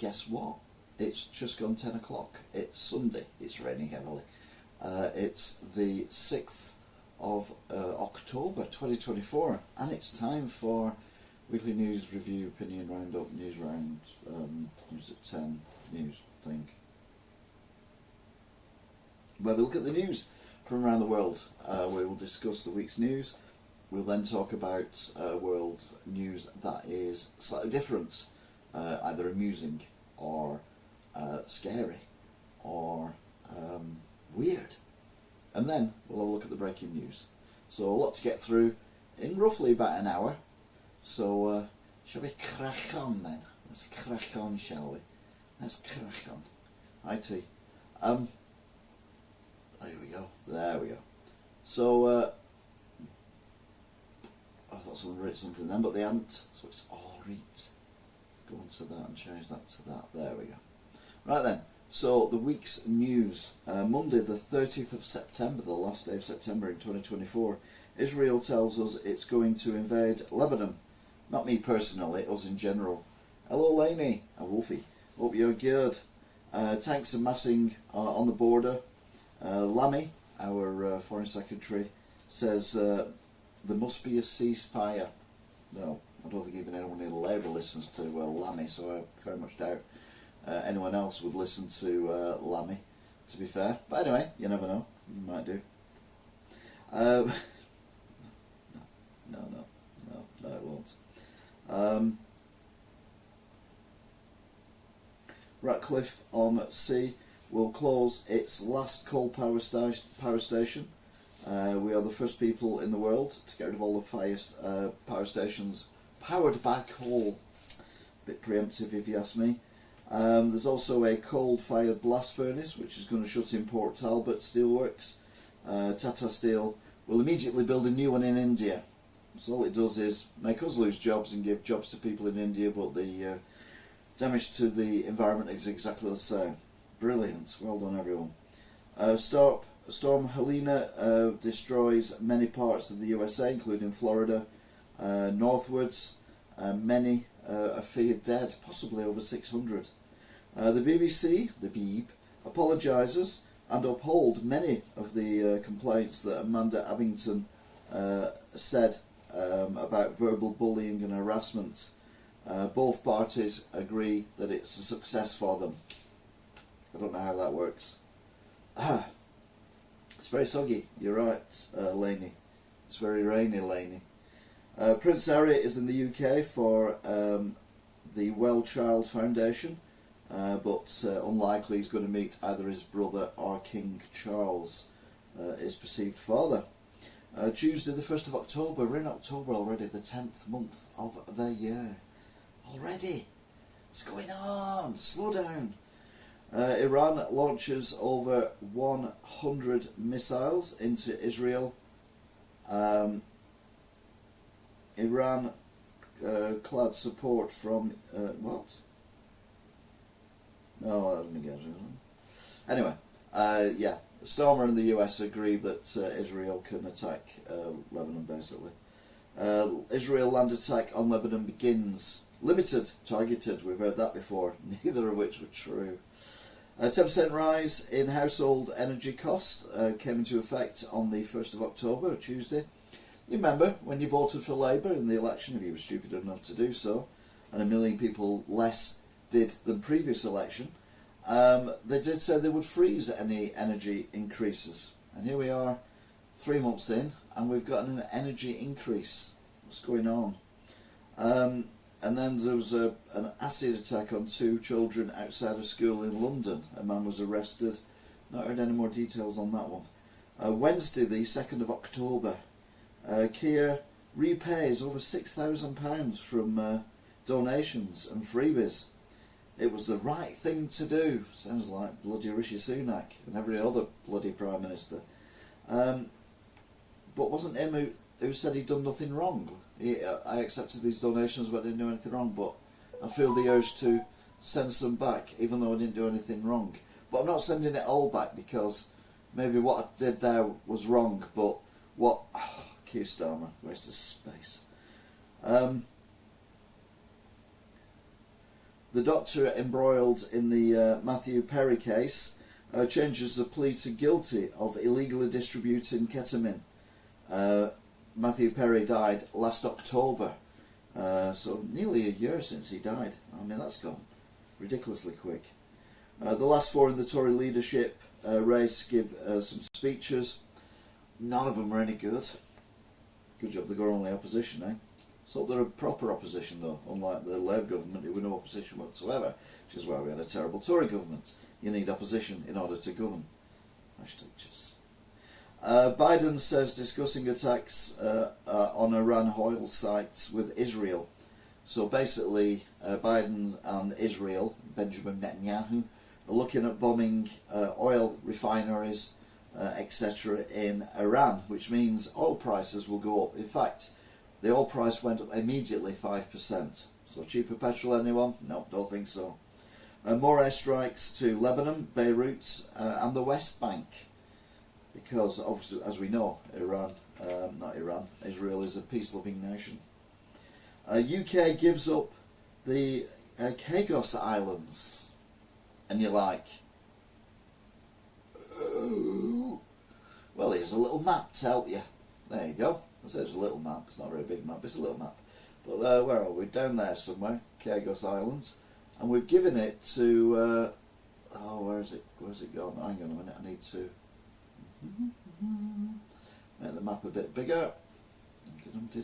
guess what? It's just gone 10 o'clock. It's Sunday. It's raining heavily. It's the 6th of October 2024, and it's time for weekly news review, opinion roundup, news round, news at 10, news thing. Where we look at the news from around the world. We will discuss the week's news. We'll then talk about world news that is slightly different, either amusing or scary or weird. And then we'll have a look at the breaking news. So a lot to get through in roughly about an hour. So shall we crack on then? Let's crack on, shall we? Let's crack on. IT. There we go. There we go. So I thought someone wrote something then, but they hadn't. So it's all right. Let's go on to that and change that to that. There we go. Right then. So the week's news. Monday the 30th of September, the last day of September in 2024. Israel tells us it's going to invade Lebanon. Not me personally, us in general. Hello Lainey, a Wolfie. Hope you're good. Tanks amassing on the border. Lammy, our Foreign Secretary, says there must be a ceasefire. No, I don't think even anyone in Labour listens to Lammy, so I very much doubt anyone else would listen to Lammy, to be fair. But anyway, you never know, you might do. No, it won't. Ratcliffe on Sea will close its last coal power station. We are the first people in the world to get rid of all the power stations powered by coal. Bit preemptive if you ask me. There's also a coal-fired blast furnace which is going to shut in Port Talbot Steelworks. Tata Steel will immediately build a new one in India. So all it does is make us lose jobs and give jobs to people in India, but the damage to the environment is exactly the same. Brilliant. Well done, everyone. Storm Helena destroys many parts of the USA, including Florida, northwards. Many are feared dead, possibly over 600. The BBC, the Beeb, apologises and uphold many of the complaints that Amanda Abington said about verbal bullying and harassment. Both parties agree that it's a success for them. I don't know how that works. It's very soggy, you're right, Lainey. It's very rainy, Lainey. Prince Harry is in the UK for the Well Child Foundation, but unlikely he's going to meet either his brother or King Charles, his perceived father. Tuesday the 1st of October, we're in October already, the 10th month of the year. Already? What's going on? Slow down. Iran launches over 100 missiles into Israel. Iran clad support from what? No, I didn't get it. Anyway, yeah, Starmer and the US agree that Israel can attack Lebanon, basically. Israel land attack on Lebanon begins. Limited, targeted, we've heard that before, neither of which were true. 10% rise in household energy cost came into effect on the 1st of October, Tuesday. You remember when you voted for Labour in the election, if you were stupid enough to do so, and 1 million people less did than previous election, they did say they would freeze any energy increases. And here we are, 3 months in, and we've got an energy increase. What's going on? And then there was an acid attack on 2 children outside a school in London. A man was arrested. Not heard any more details on that one. Wednesday, the 2nd of October, Keir repays over £6,000 from donations and freebies. It was the right thing to do. Sounds like bloody Rishi Sunak and every other bloody Prime Minister. But wasn't him who said he'd done nothing wrong? I accepted these donations but I didn't do anything wrong, but I feel the urge to send some back even though I didn't do anything wrong. But I'm not sending it all back because maybe what I did there was wrong, but what... Oh, Keir Starmer, waste of space. The doctor embroiled in the Matthew Perry case changes the plea to guilty of illegally distributing ketamine. Matthew Perry died last October, so nearly a year since he died. I mean, that's gone ridiculously quick. The last four in the Tory leadership race give some speeches. None of them are any good. Good job they got only opposition, eh? So they're a proper opposition though, unlike the Labour government who were no opposition whatsoever, which is why we had a terrible Tory government. You need opposition in order to govern. #just. Biden says discussing attacks on Iran oil sites with Israel. So basically Biden and Israel, Benjamin Netanyahu, are looking at bombing oil refineries, etc. in Iran, which means oil prices will go up. In fact, the oil price went up immediately 5%. So cheaper petrol, anyone? No, don't think so. More airstrikes to Lebanon, Beirut and the West Bank. Because obviously, as we know, Israel is a peace-loving nation. UK gives up the Caicos Islands. And you're like, oh. Well, here's a little map to help you. There you go. I said it's a little map. It's not a very big map, it's a little map. But where are we? Down there somewhere, Caicos Islands. And we've given it to, where is it? Where's it gone? Hang on a minute, I need to make the map a bit bigger. There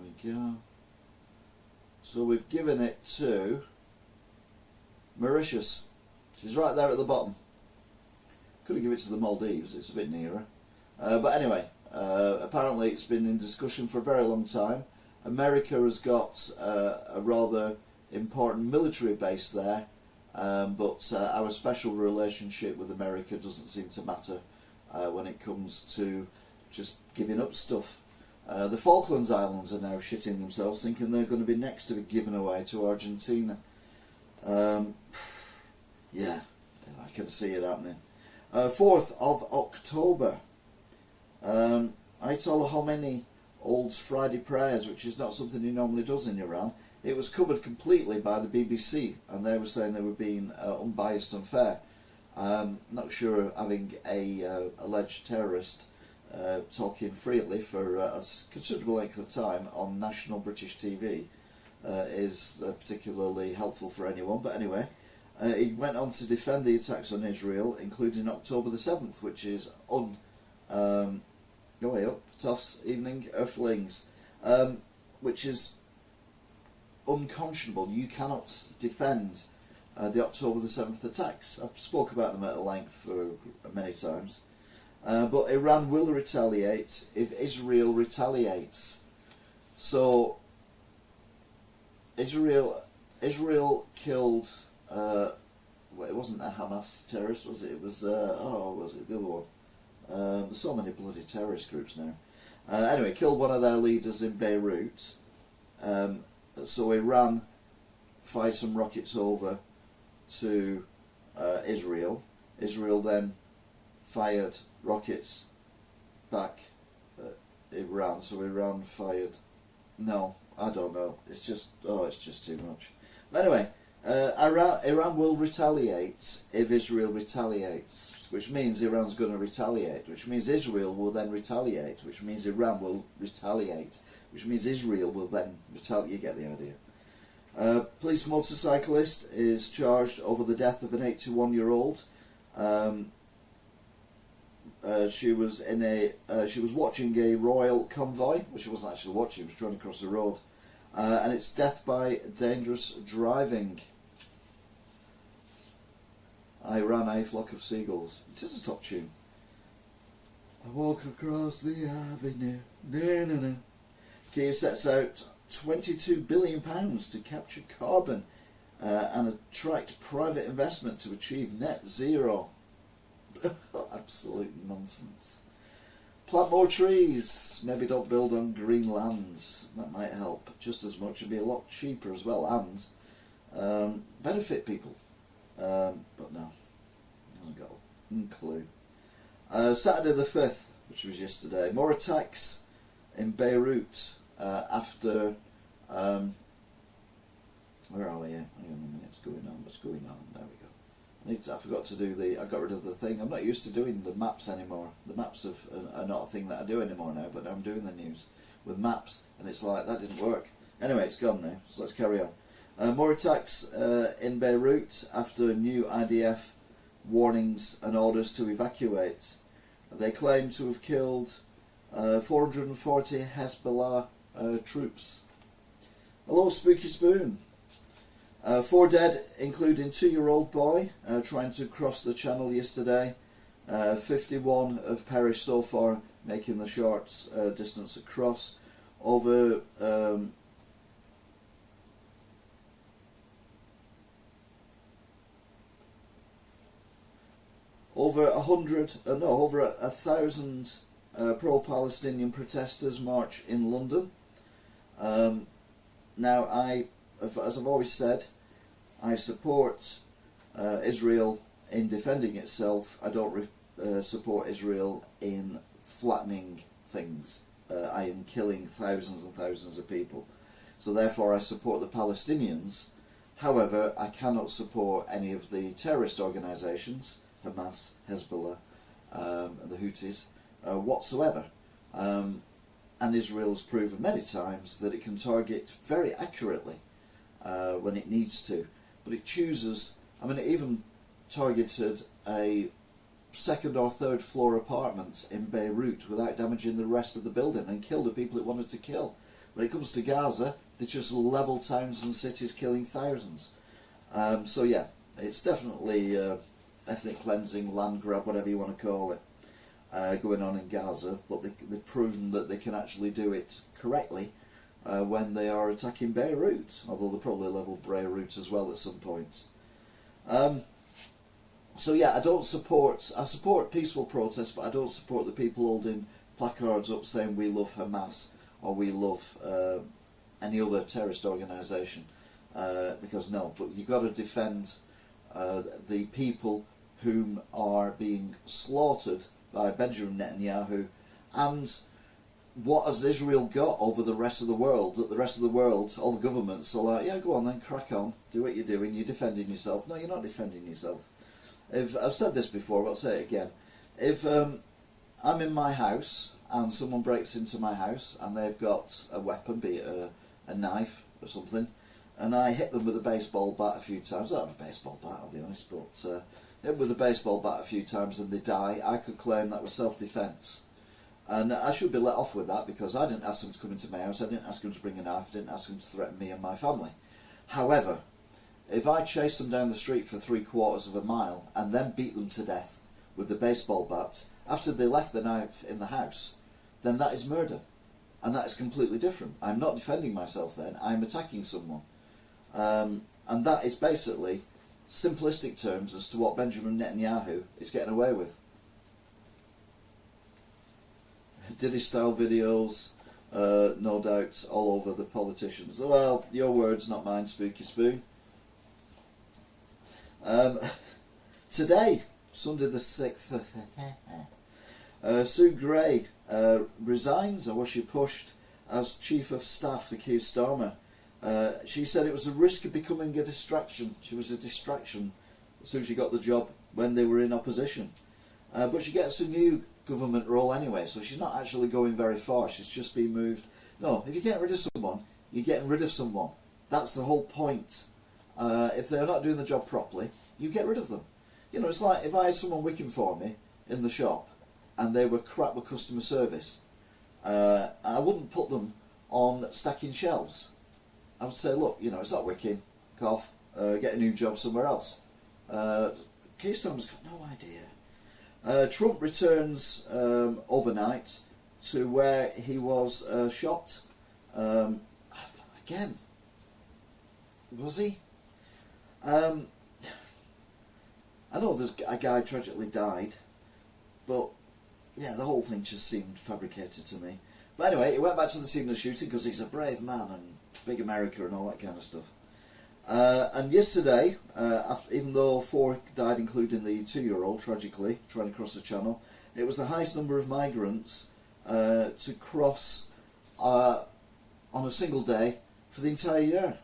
we go. So we've given it to Mauritius. She's right there at the bottom. Could have given it to the Maldives, it's a bit nearer. But anyway, apparently it's been in discussion for a very long time. America has got a rather important military base there, but our special relationship with America doesn't seem to matter when it comes to just giving up stuff. The Falklands Islands are now shitting themselves, thinking they're going to be next to be given away to Argentina. Yeah, I can see it happening. 4th of October, Ayatollah Khomeini holds Friday prayers, which is not something he normally does in Iran. It was covered completely by the BBC, and they were saying they were being unbiased and fair. Not sure having a alleged terrorist talking freely for a considerable length of time on national British TV is particularly helpful for anyone, but anyway. He went on to defend the attacks on Israel, including October the 7th, which is go way up, Toff's Evening Earthlings, which is unconscionable. You cannot defend the October the 7th attacks. I've spoke about them at length for many times. But Iran will retaliate if Israel retaliates. So Israel killed. Well, it wasn't a Hamas terrorist, was it? It was was it the other one? There's so many bloody terrorist groups now. Anyway, killed one of their leaders in Beirut. So Iran fired some rockets over to Israel. Israel then fired rockets back at Iran. So Iran fired. No, I don't know. It's just too much. But anyway. Iran will retaliate if Israel retaliates, which means Iran's going to retaliate, which means Israel will then retaliate, which means Iran will retaliate, which means Israel will then retaliate. You get the idea. Police motorcyclist is charged over the death of an 81-year-old. She was watching a royal convoy, which she wasn't actually watching, she was trying to cross the road. And it's death by dangerous driving. I ran a flock of seagulls. It is a top tune. I walk across the avenue. Na, na, na. Keir sets out £22 billion to capture carbon and attract private investment to achieve net zero. Absolute nonsense. Plant more trees. Maybe don't build on green lands. That might help just as much. It'd be a lot cheaper as well and benefit people. But no, hasn't got a clue. Saturday the 5th, which was yesterday, more attacks in Beirut after where are we? what's going on. There we go. I forgot to do I got rid of the thing. I'm not used to doing the maps anymore. The maps are not a thing that I do anymore now, but I'm doing the news with maps, and it's like, that didn't work. Anyway, it's gone now, so let's carry on. More attacks in Beirut after new IDF warnings and orders to evacuate. They claim to have killed 440 Hezbollah troops. Hello, Spooky Spoon. 4 dead, including 2-year-old boy trying to cross the channel yesterday. 51 have perished so far, making the short distance across. Over 1,000 pro-Palestinian protesters march in London. Now, as I've always said, I support Israel in defending itself. I don't support Israel in flattening things. I am killing thousands and thousands of people. So therefore I support the Palestinians. However, I cannot support any of the terrorist organisations, Hamas, Hezbollah, and the Houthis, whatsoever. And Israel has proven many times that it can target very accurately when it needs to. But it chooses, I mean, it even targeted a 2nd or 3rd floor apartment in Beirut without damaging the rest of the building, and killed the people it wanted to kill. When it comes to Gaza, they just level towns and cities, killing thousands. So yeah, it's definitely ethnic cleansing, land grab, whatever you want to call it, going on in Gaza, but they've proven that they can actually do it correctly when they are attacking Beirut, although they'll probably level Beirut as well at some point. So yeah, I support peaceful protests, but I don't support the people holding placards up saying we love Hamas or we love any other terrorist organisation, because no, but you've got to defend the people whom are being slaughtered by Benjamin Netanyahu. And what has Israel got over the rest of the world, that the rest of the world, all the governments are like, yeah, go on then, crack on, do what you're doing, you're defending yourself. No, you're not defending yourself. I've said this before, but I'll say it again. If I'm in my house and someone breaks into my house and they've got a weapon, be it a knife or something, and I hit them with a baseball bat a few times, I don't have a baseball bat, I'll be honest, but hit them with a baseball bat a few times and they die, I could claim that was self-defence. And I should be let off with that, because I didn't ask them to come into my house, I didn't ask them to bring a knife, I didn't ask them to threaten me and my family. However, if I chase them down the street for 3/4 of a mile and then beat them to death with the baseball bat after they left the knife in the house, then that is murder. And that is completely different. I'm not defending myself then, I'm attacking someone. And that is basically simplistic terms as to what Benjamin Netanyahu is getting away with. Diddy style videos, no doubt, all over the politicians. Well, your words, not mine, Spooky Spoon. Today, Sunday the 6th, Sue Gray resigns, or was she pushed, as Chief of Staff for Keir Starmer. She said it was a risk of becoming a distraction. She was a distraction as soon as she got the job when they were in opposition. But she gets a new government role anyway, so she's not actually going very far, she's just been moved. No, if you're getting rid of someone, you're getting rid of someone. That's the whole point. If they're not doing the job properly, you get rid of them. You know, it's like if I had someone working for me in the shop and they were crap with customer service, I wouldn't put them on stacking shelves. I would say, look, you know, it's not working, cough, get a new job somewhere else. Keir Starmer's got no idea. Trump returns overnight to where he was shot. Again, was he? I know there's a guy tragically died, but yeah, the whole thing just seemed fabricated to me. But anyway, he went back to the scene of the shooting because he's a brave man and big America and all that kind of stuff. And yesterday, even though 4 died, including the 2-year-old, tragically, trying to cross the channel, it was the highest number of migrants to cross on a single day for the entire year.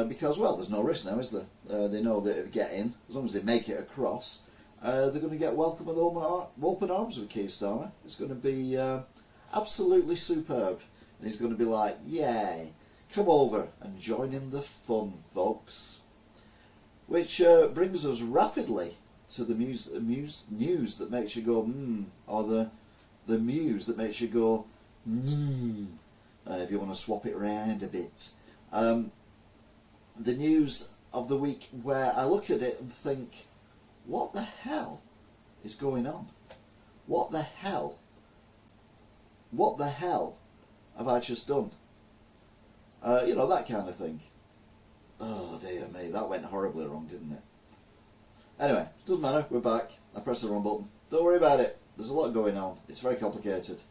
because, well, there's no risk now, is there? They know that if they get in, as long as they make it across, they're going to get welcome with open arms with Keir Starmer. It's going to be absolutely superb. And he's going to be like, yay, come over and join in the fun, folks. Which brings us rapidly to the news that makes you go, or the muse that makes you go, if you want to swap it around a bit. The news of the week where I look at it and think, what the hell is going on? What the hell? What the hell have I just done? You know, that kind of thing. Oh dear me, that went horribly wrong, didn't it? Anyway, doesn't matter, we're back. I pressed the wrong button. Don't worry about it. There's a lot going on. It's very complicated.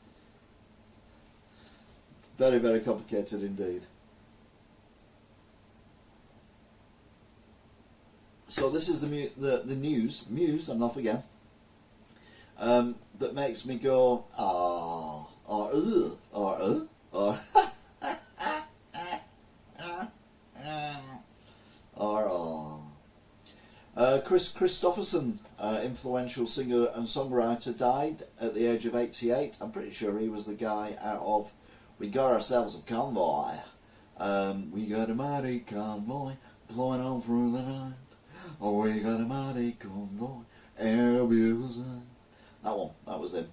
Very, very complicated indeed. So this is the news, I'm off again, that makes me go, Chris Christopherson, influential singer and songwriter, died at the age of 88. I'm pretty sure he was the guy out of We Got Ourselves a Convoy. We got a mighty convoy blowing on through the night. Oh, we got a mighty convoy, abusing. That one, that was him.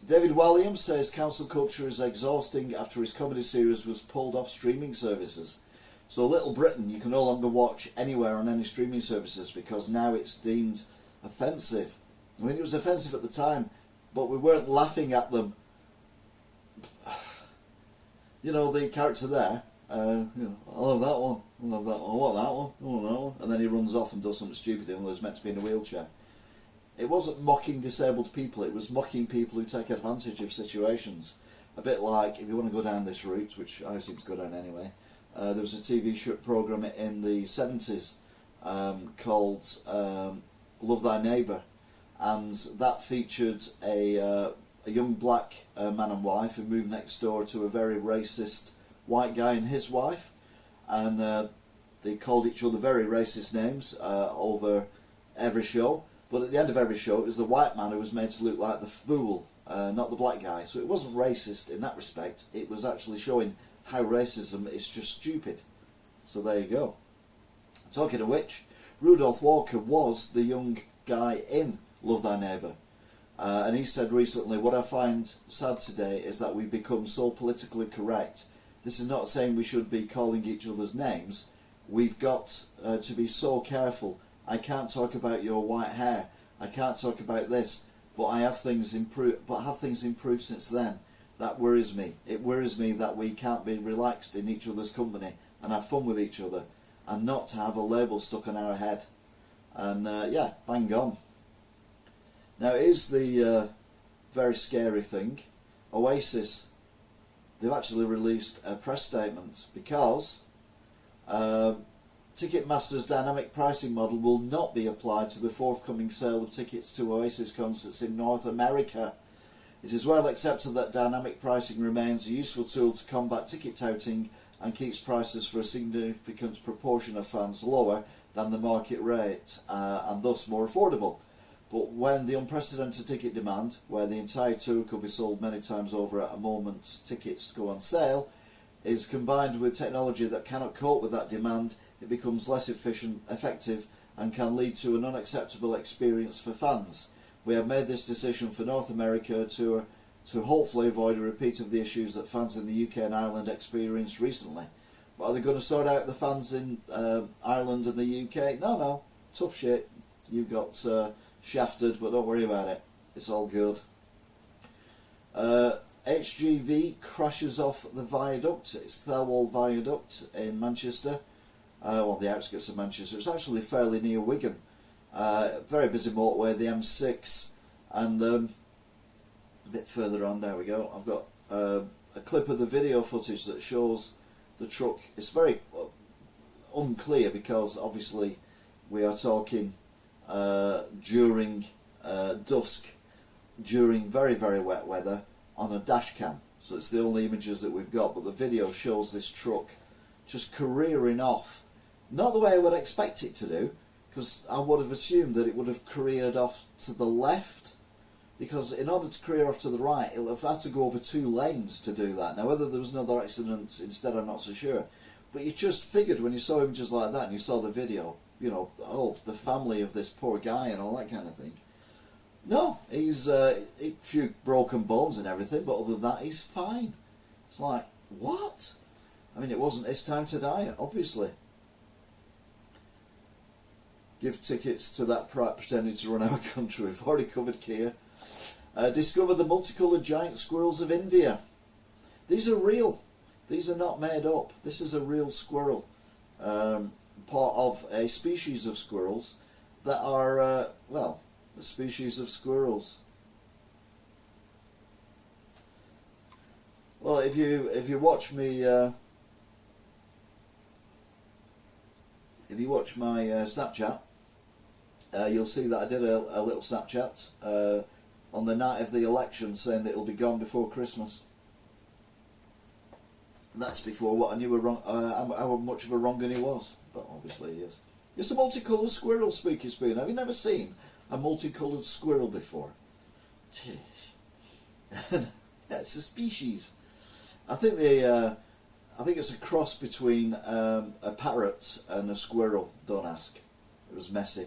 David Williams says cancel culture is exhausting after his comedy series was pulled off streaming services. So Little Britain you can no longer watch anywhere on any streaming services because now it's deemed offensive. I mean, it was offensive at the time, but we weren't laughing at them. You know, the character there, you know, I love that one, I love that one, I want that one, I want that one. And then he runs off and does something stupid even though he's meant to be in a wheelchair. It wasn't mocking disabled people, it was mocking people who take advantage of situations. A bit like, if you want to go down this route, which I seem to go down anyway, there was a TV programme in the 70s called Love Thy Neighbour, and that featured a young black man and wife who moved next door to a very racist white guy and his wife, and they called each other very racist names over every show, but at the end of every show it was the white man who was made to look like the fool, not the black guy. So it wasn't racist in that respect, it was actually showing how racism is just stupid. So there you go. Talking of which, Rudolph Walker was the young guy in Love Thy Neighbour. And he said recently, what I find sad today is that we've become so politically correct. This is not saying we should be calling each other's names. We've got to be so careful. I can't talk about your white hair. I can't talk about this. But I have things improved. But have things improved since then? That worries me. It worries me that we can't be relaxed in each other's company and have fun with each other, and not to have a label stuck on our head. And yeah, bang on. Now here's the very scary thing. Oasis, they've actually released a press statement because Ticketmaster's dynamic pricing model will not be applied to the forthcoming sale of tickets to Oasis concerts in North America. It is well accepted that dynamic pricing remains a useful tool to combat ticket touting and keeps prices for a significant proportion of fans lower than the market rate and thus more affordable. But when the unprecedented ticket demand, where the entire tour could be sold many times over at a moment tickets go on sale, is combined with technology that cannot cope with that demand, it becomes less effective and can lead to an unacceptable experience for fans. We have made this decision for North America to hopefully avoid a repeat of the issues that fans in the UK and Ireland experienced recently. But are they going to sort out the fans in Ireland and the UK? No, tough shit. You've got shafted, but don't worry about it. It's all good. HGV crashes off the viaduct. It's Thelwall Viaduct in Manchester, well, the outskirts of Manchester. It's actually fairly near Wigan. Very busy motorway, the M6, and a bit further on, there we go, I've got a clip of the video footage that shows the truck. It's very unclear because obviously we are talking during dusk, during very, very wet weather on a dash cam, so it's the only images that we've got, but the video shows this truck just careering off. Not the way I would expect it to do, because I would have assumed that it would have careered off to the left, because in order to career off to the right, it'll have had to go over 2 lanes to do that. Now, whether there was another accident instead, I'm not so sure. But you just figured when you saw him just like that, and you saw the video, you know, oh, the family of this poor guy and all that kind of thing. No, he's a few broken bones and everything, but other than that, he's fine. It's like, what? I mean, it wasn't his time to die, obviously. Give tickets to that prat pretending to run our country. We've already covered Keir. Discover the multicoloured giant squirrels of India. These are real. These are not made up. This is a real squirrel. Part of a species of squirrels that are, well, a species of squirrels. Well, if you watch me, if you watch my Snapchat, you'll see that I did a little Snapchat on the night of the election saying that it'll be gone before Christmas. That's before what I knew how much of a wrong un he was, but obviously he is. It's a multicoloured squirrel, Spooky Spoon. Have you never seen a multicoloured squirrel before? Jeez. Yeah, it's a species. I think it's a cross between a parrot and a squirrel. Don't ask. It was messy.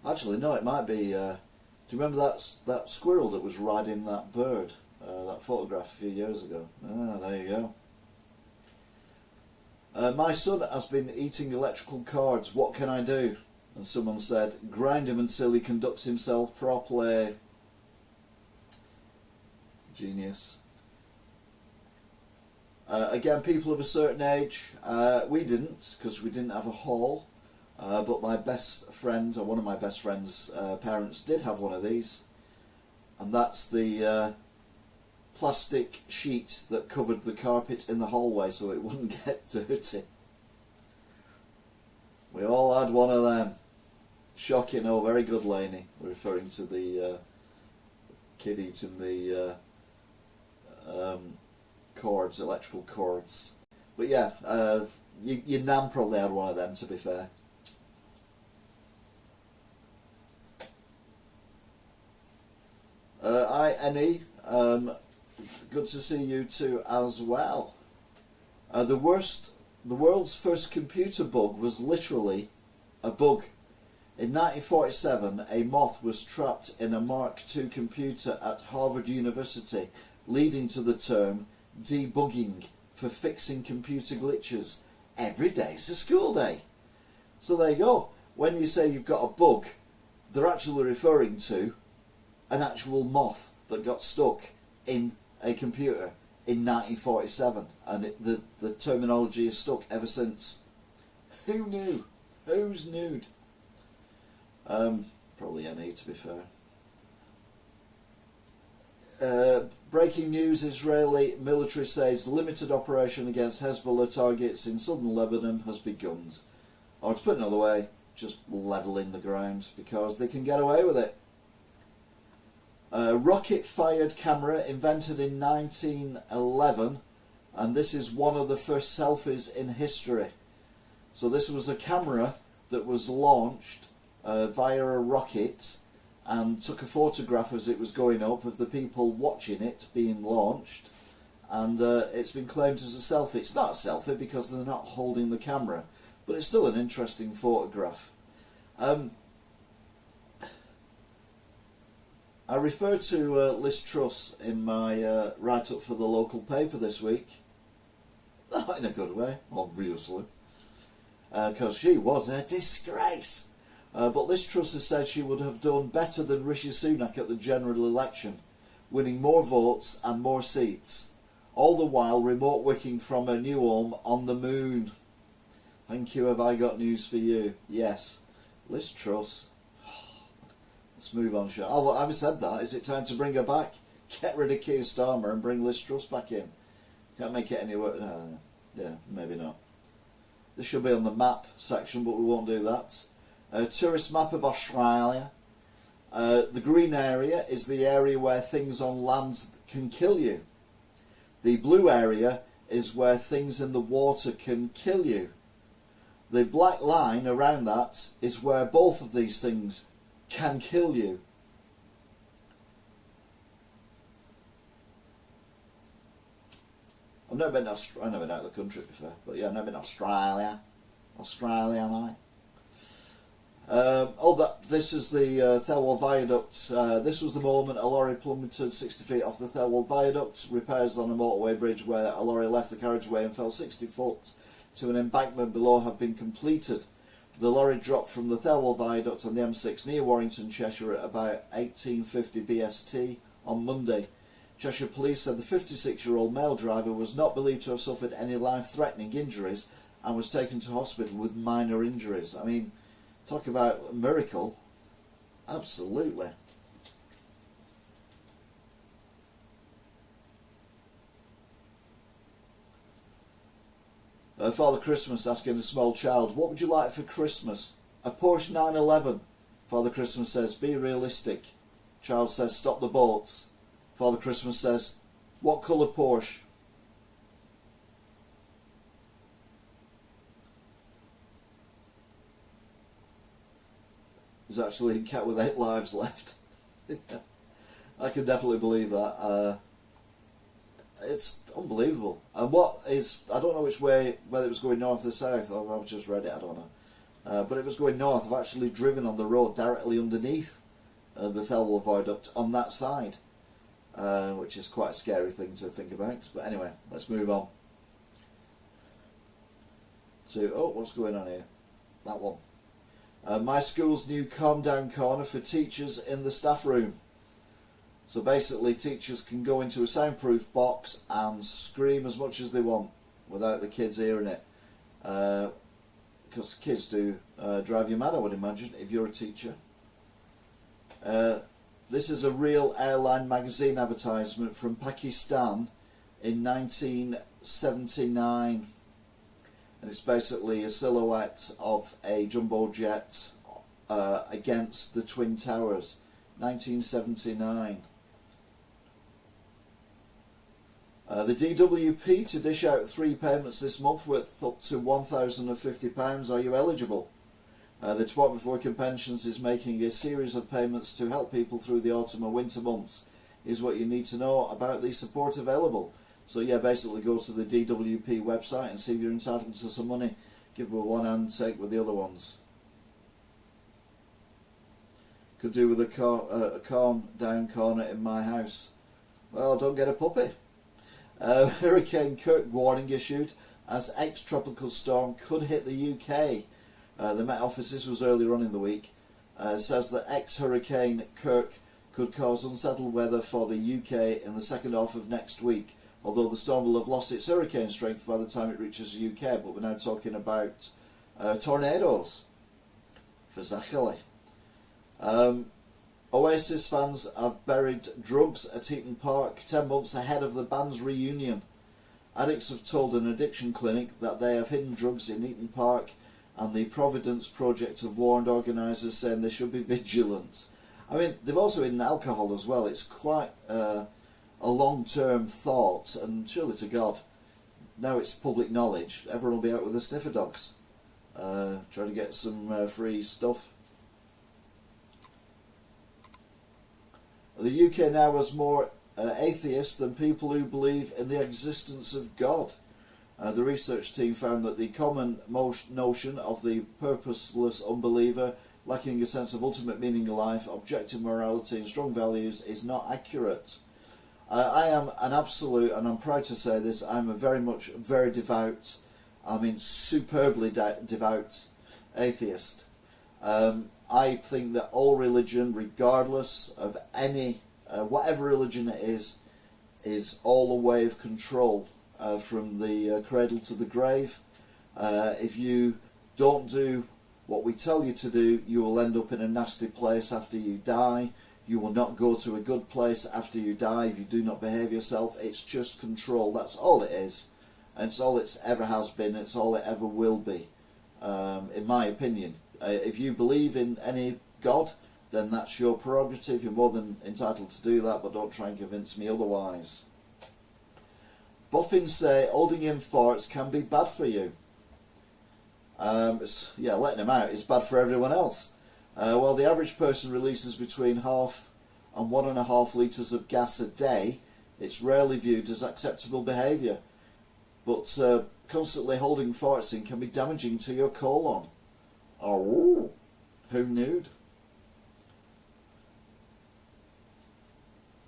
Actually, no, it might be. Do you remember that squirrel that was riding that bird? That photograph a few years ago. Ah, there you go. My son has been eating electrical cords. What can I do? And someone said, grind him until he conducts himself properly. Genius. Again, people of a certain age, we didn't, because we didn't have a hall, but my best friend, or one of my best friend's parents did have one of these, and that's the plastic sheet that covered the carpet in the hallway so it wouldn't get dirty. We all had one of them. Shocking. Oh, very good, Laney. We're referring to the kid eating the cords, electrical cords. But yeah, your nan probably had one of them, to be fair. Annie, good to see you too as well. The world's first computer bug was literally a bug. In 1947, a moth was trapped in a Mark II computer at Harvard University, leading to the term debugging for fixing computer glitches. Every day's a school day. So there you go. When you say you've got a bug, they're actually referring to an actual moth that got stuck in a computer in 1947, and the terminology is stuck ever since. Who knew? Who's nude? Probably any, to be fair. Breaking news: Israeli military says limited operation against Hezbollah targets in southern Lebanon has begun. Or to put it another way, just levelling the ground because they can get away with it. Rocket-fired camera invented in 1911, and this is one of the first selfies in history. So this was a camera that was launched via a rocket and took a photograph as it was going up of the people watching it being launched, and it's been claimed as a selfie. It's not a selfie because they're not holding the camera, but it's still an interesting photograph. I referred to Liz Truss in my write-up for the local paper this week. Not in a good way, obviously, because she was a disgrace. But Liz Truss has said she would have done better than Rishi Sunak at the general election, winning more votes and more seats, all the while remote working from her new home on the moon. Thank you, have I got news for you? Yes, Liz Truss. Let's move on, shall we? Oh, well, having said that, is it time to bring her back? Get rid of Keir Starmer and bring Liz Truss back in. Can't make it any worse. Yeah, maybe not. This should be on the map section, but we won't do that. Tourist map of Australia. The green area is the area where things on land can kill you. The blue area is where things in the water can kill you. The black line around that is where both of these things can kill you. I've never been out of the country before, but yeah, I've never been to Australia. Mate. This is the Thelwall Viaduct. This was the moment a lorry plummeted 60 feet off the Thelwall Viaduct. Repairs on a motorway bridge where a lorry left the carriageway and fell 60 foot to an embankment below have been completed. The lorry dropped from the Thelwall Viaduct on the M6 near Warrington, Cheshire at about 1850 BST on Monday. Cheshire Police said the 56-year-old male driver was not believed to have suffered any life-threatening injuries and was taken to hospital with minor injuries. I mean, talk about a miracle. Absolutely. Father Christmas asking a small child, what would you like for Christmas? A Porsche 911. Father Christmas says, be realistic. Child says, stop the boats. Father Christmas says, what colour Porsche? There's actually a cat with 8 lives left. I can definitely believe that. It's unbelievable. And I don't know which way, whether it was going north or south, I've just read it, I don't know. But it was going north. I've actually driven on the road directly underneath the Thelwall Viaduct on that side. Which is quite a scary thing to think about. But anyway, let's move on to, what's going on here? That one. My school's new calm down corner for teachers in the staff room. So basically teachers can go into a soundproof box and scream as much as they want without the kids hearing it. Because kids do drive you mad, I would imagine, if you're a teacher. This is a real airline magazine advertisement from Pakistan in 1979, and it's basically a silhouette of a jumbo jet against the Twin Towers. 1979. The DWP to dish out 3 payments this month worth up to £1,050. Are you eligible? The Department for Work and Pensions is making a series of payments to help people through the autumn and winter months. Is what you need to know about the support available. So yeah, basically go to the DWP website and see if you're entitled to some money. Give with one hand, take with the other ones. Could do with a calm down corner in my house. Well, don't get a puppy. Hurricane Kirk warning issued as ex-tropical storm could hit the UK. The Met Office, this was earlier on in the week, says that ex-Hurricane Kirk could cause unsettled weather for the UK in the second half of next week, although the storm will have lost its hurricane strength by the time it reaches the UK. But we're now talking about tornadoes. Exactly. Oasis fans have buried drugs at Eaton Park 10 months ahead of the band's reunion. Addicts have told an addiction clinic that they have hidden drugs in Eaton Park, and the Providence Project have warned organisers, saying they should be vigilant. I mean, they've also hidden alcohol as well. It's quite a long-term thought, and surely to God, now it's public knowledge, everyone will be out with the sniffer dogs, trying to get some free stuff. The UK now has more atheists than people who believe in the existence of God. The research team found that the common notion of the purposeless unbeliever, lacking a sense of ultimate meaning in life, objective morality and strong values, is not accurate. I am an absolute, and I'm proud to say this, I'm a very devout, I mean superbly devout atheist. I think that all religion, regardless of any, whatever religion it is all a way of control. From the cradle to the grave. If you don't do what we tell you to do, you will end up in a nasty place after you die. You will not go to a good place after you die if you do not behave yourself. It's just control. That's all it is. And it's all it ever has been. It's all it ever will be, in my opinion. If you believe in any God, then that's your prerogative. You're more than entitled to do that, but don't try and convince me otherwise. Boffins say holding in farts can be bad for you. Yeah, letting them out is bad for everyone else. While the average person releases between 0.5 and 1.5 litres of gas a day, it's rarely viewed as acceptable behaviour. But constantly holding farts in can be damaging to your colon. Oh, who knew?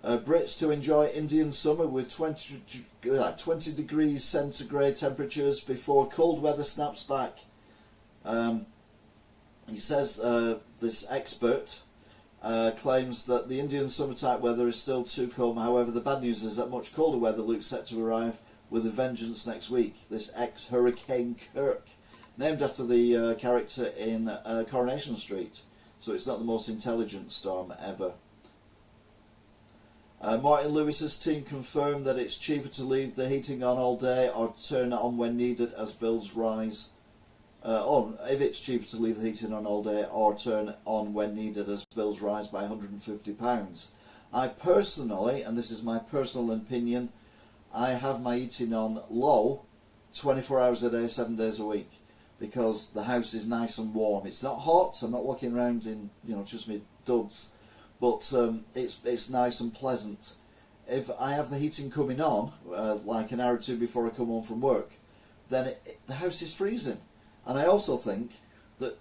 Brits to enjoy Indian summer with 20 degrees centigrade temperatures before cold weather snaps back. He says this expert claims that the Indian summer type weather is still to come. However, the bad news is that much colder weather looks set to arrive with a vengeance next week. This ex-Hurricane Kirk, named after the character in Coronation Street, so it's not the most intelligent storm ever. Martin Lewis's team confirmed that it's cheaper to leave the heating on all day or turn it on when needed as bills rise. If it's cheaper to leave the heating on all day or turn it on when needed as bills rise by £150. I personally, and this is my personal opinion, I have my heating on low 24 hours a day, 7 days a week, because the house is nice and warm. It's not hot, so I'm not walking around in, just me duds, but it's nice and pleasant. If I have the heating coming on, like an hour or two before I come home from work, then the house is freezing. And I also think that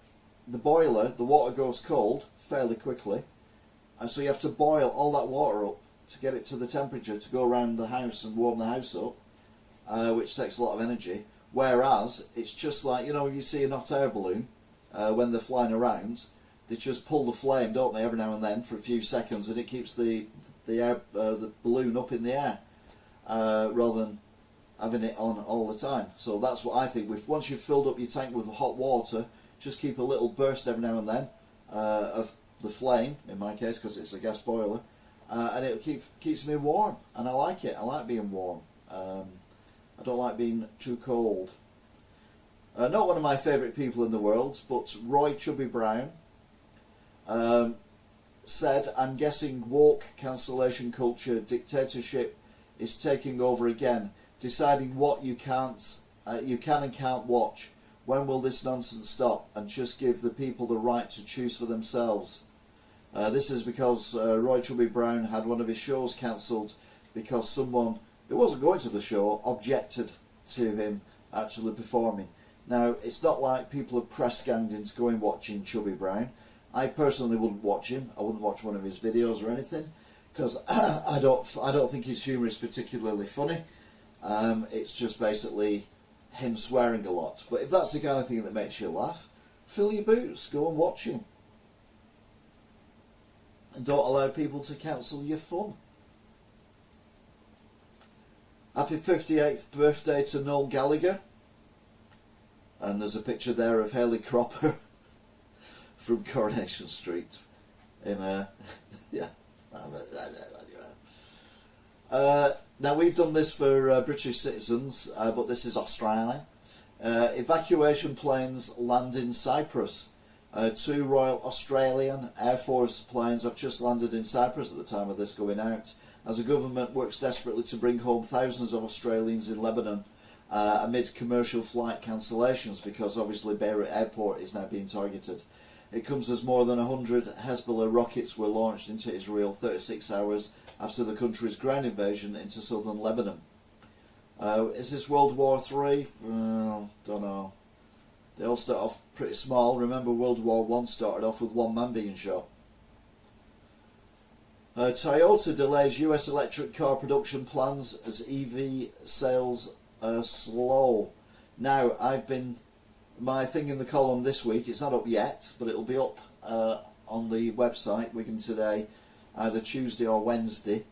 the boiler, the water goes cold fairly quickly, and so you have to boil all that water up to get it to the temperature to go around the house and warm the house up, which takes a lot of energy. Whereas it's just like, when you see an hot air balloon, when they're flying around, they just pull the flame, don't they, every now and then for a few seconds, and it keeps the balloon up in the air, rather than having it on all the time. So that's what I think. Once you've filled up your tank with hot water, just keep a little burst every now and then of the flame, in my case, because it's a gas boiler, and it keeps me warm, and I like it. I like being warm. I don't like being too cold. Not one of my favourite people in the world, but Roy Chubby Brown said, "I'm guessing woke cancellation culture dictatorship is taking over again, deciding what you can and can't watch. When will this nonsense stop and just give the people the right to choose for themselves?" This is because Roy Chubby Brown had one of his shows cancelled because someone who wasn't going to the show objected to him actually performing. Now, it's not like people are press ganged into going watching Chubby Brown. I personally wouldn't watch him. I wouldn't watch one of his videos or anything, because I don't think his humour is particularly funny. It's just basically him swearing a lot. But if that's the kind of thing that makes you laugh, fill your boots, go and watch him. And don't allow people to cancel your fun. Happy 58th birthday to Noel Gallagher. And there's a picture there of Hayley Cropper from Coronation Street in yeah. Now, we've done this for British citizens, but this is Australia. Evacuation planes land in Cyprus. 2 Royal Australian Air Force planes have just landed in Cyprus at the time of this going out, as the government works desperately to bring home thousands of Australians in Lebanon amid commercial flight cancellations, because obviously Beirut Airport is now being targeted. It comes as more than 100 Hezbollah rockets were launched into Israel 36 hours after the country's ground invasion into southern Lebanon. Is this World War III? Don't know. They all start off pretty small. Remember, World War I started off with one man being shot. Toyota delays US electric car production plans as EV sales slow. Now, my thing in the column this week, it's not up yet, but it'll be up on the website, Wigan Today, either Tuesday or Wednesday,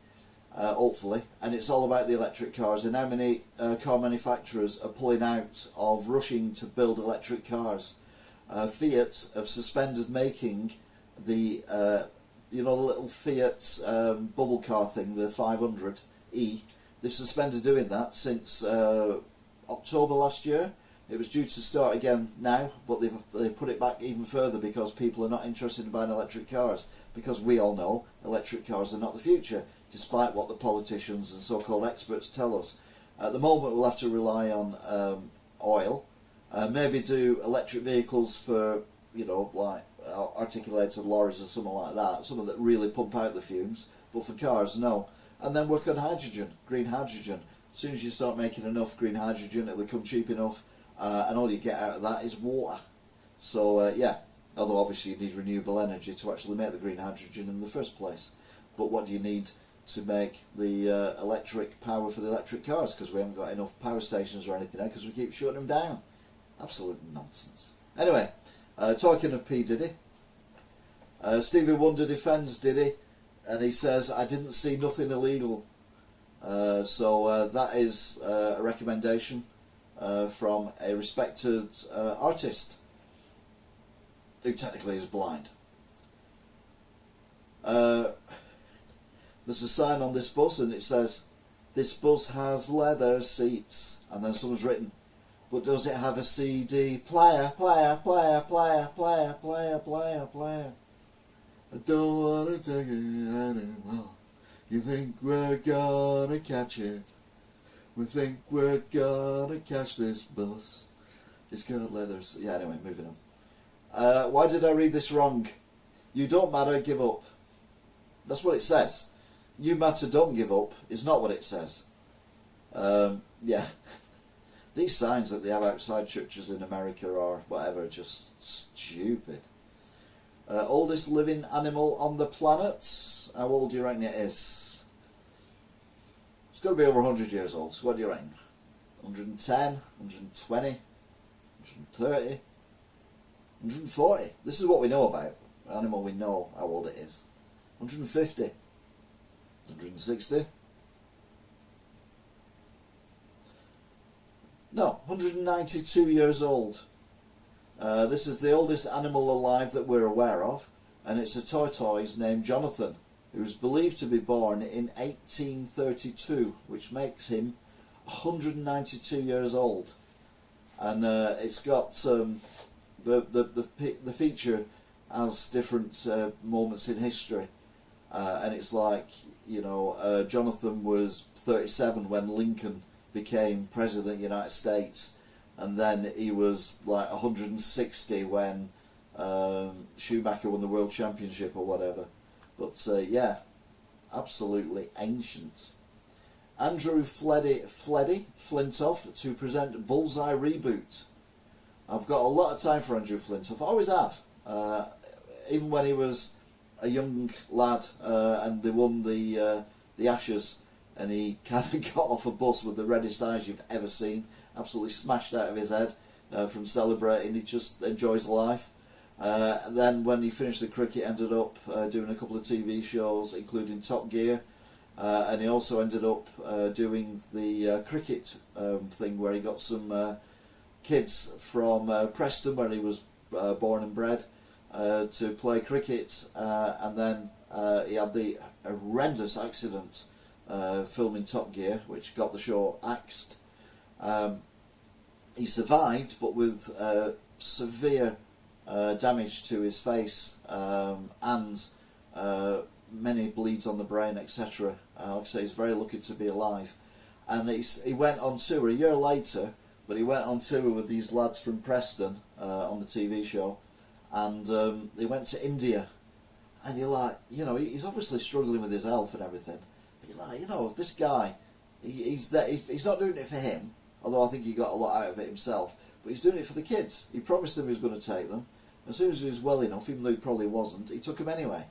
hopefully, and it's all about the electric cars and how many car manufacturers are pulling out of rushing to build electric cars. Fiat have suspended making the the little Fiat bubble car thing, the 500e. They've suspended doing that since October last year. It was due to start again now, but they've put it back even further because people are not interested in buying electric cars, because we all know electric cars are not the future, despite what the politicians and so-called experts tell us. At the moment we'll have to rely on oil, maybe do electric vehicles for, like articulated lorries or something like that, something that really pump out the fumes, but for cars, no. And then work on hydrogen, green hydrogen. As soon as you start making enough green hydrogen, it'll become cheap enough, and all you get out of that is water. So yeah, although obviously you need renewable energy to actually make the green hydrogen in the first place. But what do you need to make the electric power for the electric cars? Because we haven't got enough power stations or anything now, because we keep shutting them down. Absolute nonsense. Anyway, talking of P. Diddy, Stevie Wonder defends Diddy, and he says, I didn't see nothing illegal. So that is a recommendation from a respected artist who technically is blind. There's a sign on this bus and it says, this bus has leather seats, and then someone's written, but does it have a CD player, player, player, player, player, player, player, player? I don't want to take it anymore. You think we're gonna catch it? We think we're gonna catch this bus. It's got leathers. Yeah, anyway, moving on. Why did I read this wrong? You don't matter, give up. That's what it says. You matter, don't give up is not what it says. Yeah. These signs that they have outside churches in America or whatever, just stupid. Oldest living animal on the planet. How old do you reckon it is? It's got to be over 100 years old. So what do you reckon? 110, 120, 130, 140. This is what we know about. Animal we know how old it is. 150, 160. No, 192 years old. This is the oldest animal alive that we're aware of, and it's a tortoise named Jonathan, who was believed to be born in 1832, which makes him 192 years old. And it's got the feature has different moments in history, and it's like, Jonathan was 37 when Lincoln became president of the United States, and then he was like 160 when Schumacher won the World Championship or whatever. But yeah, absolutely ancient. Andrew Flintoff to present Bullseye Reboot. I've got a lot of time for Andrew Flintoff. I always have. Even when he was a young lad and they won the Ashes, and he kind of got off a bus with the reddest eyes you've ever seen, absolutely smashed out of his head from celebrating. He just enjoys life. Then when he finished the cricket, ended up doing a couple of TV shows, including Top Gear, and he also ended up doing the cricket thing, where he got some kids from Preston, where he was born and bred, to play cricket, and then he had the horrendous accident filming Top Gear, which got the show axed. He survived, but with severe damage to his face and many bleeds on the brain, etc. Like I say, he's very lucky to be alive. And he went on tour a year later, but he went on tour with these lads from Preston on the TV show, and they went to India. And you're like, he's obviously struggling with his health and everything, but you're like, this guy, he's not doing it for him, although I think he got a lot out of it himself, but he's doing it for the kids. He promised them he was going to take them. As soon as he was well enough, even though he probably wasn't, he took them anyway.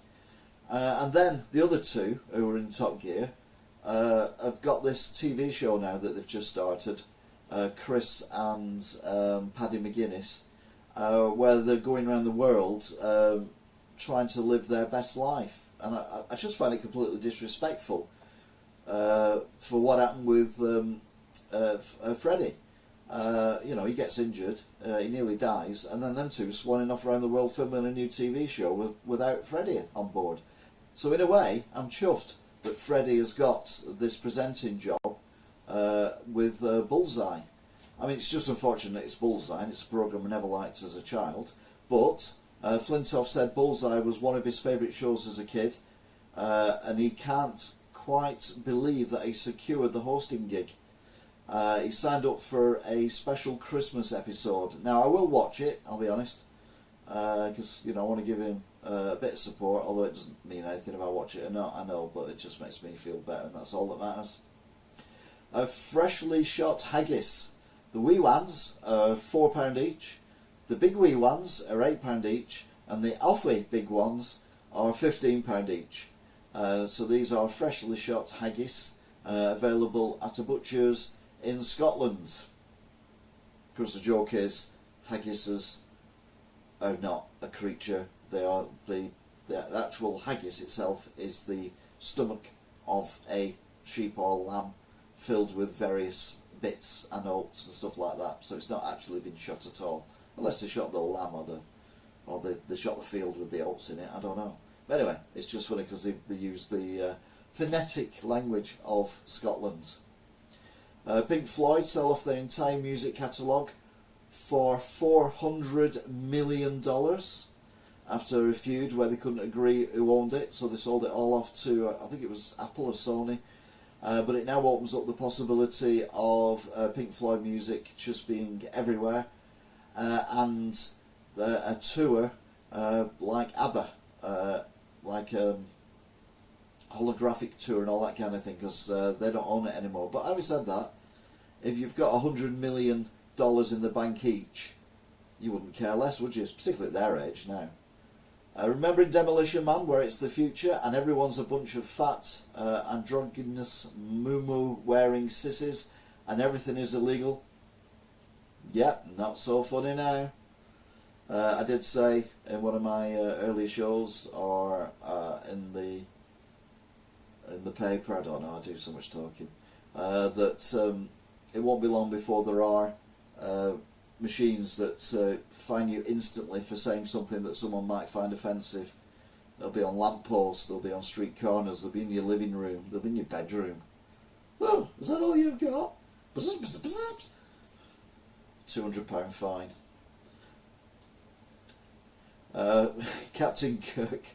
And then the other two who were in Top Gear have got this TV show now that they've just started, Chris and Paddy McGuinness, where they're going around the world trying to live their best life. And I just find it completely disrespectful for what happened with Freddie. He gets injured, he nearly dies, and then them two swanning off around the world filming a new TV show without Freddie on board. So in a way, I'm chuffed that Freddie has got this presenting job with Bullseye. I mean, it's just unfortunate it's Bullseye, and it's a programme I never liked as a child, but Flintoff said Bullseye was one of his favourite shows as a kid, and he can't quite believe that he secured the hosting gig. He signed up for a special Christmas episode. Now I will watch it, I'll be honest, because I want to give him a bit of support, although it doesn't mean anything if I watch it or not, I know, but it just makes me feel better, and that's all that matters. Freshly shot haggis. The wee ones are £4 each, the big wee ones are £8 each, and the awfully big ones are £15 each. So these are freshly shot haggis, available at a butcher's in Scotland. Of course the joke is, haggises are not a creature, they are the actual haggis itself is the stomach of a sheep or lamb filled with various bits and oats and stuff like that, so it's not actually been shot at all, unless they shot the lamb or they shot the field with the oats in it, I don't know. But anyway, it's just funny because they use the phonetic language of Scotland. Pink Floyd sell off their entire music catalogue for $400 million after a feud where they couldn't agree who owned it, so they sold it all off to, I think it was Apple or Sony. But it now opens up the possibility of Pink Floyd music just being everywhere, and a tour like ABBA, like holographic tour and all that kind of thing, because they don't own it anymore. But having said that, if you've got $100 million in the bank each, you wouldn't care less, would you? Particularly at their age now. Remembering Demolition Man, where it's the future and everyone's a bunch of fat, androgynous, moo-moo wearing sissies and everything is illegal? Yep, not so funny now. I did say in one of my earlier shows, or in the paper, I don't know, I do so much talking, that it won't be long before there are machines that fine you instantly for saying something that someone might find offensive. They'll be on lampposts, they'll be on street corners, they'll be in your living room, they'll be in your bedroom. Oh, is that all you've got? £200 fine. Captain Kirk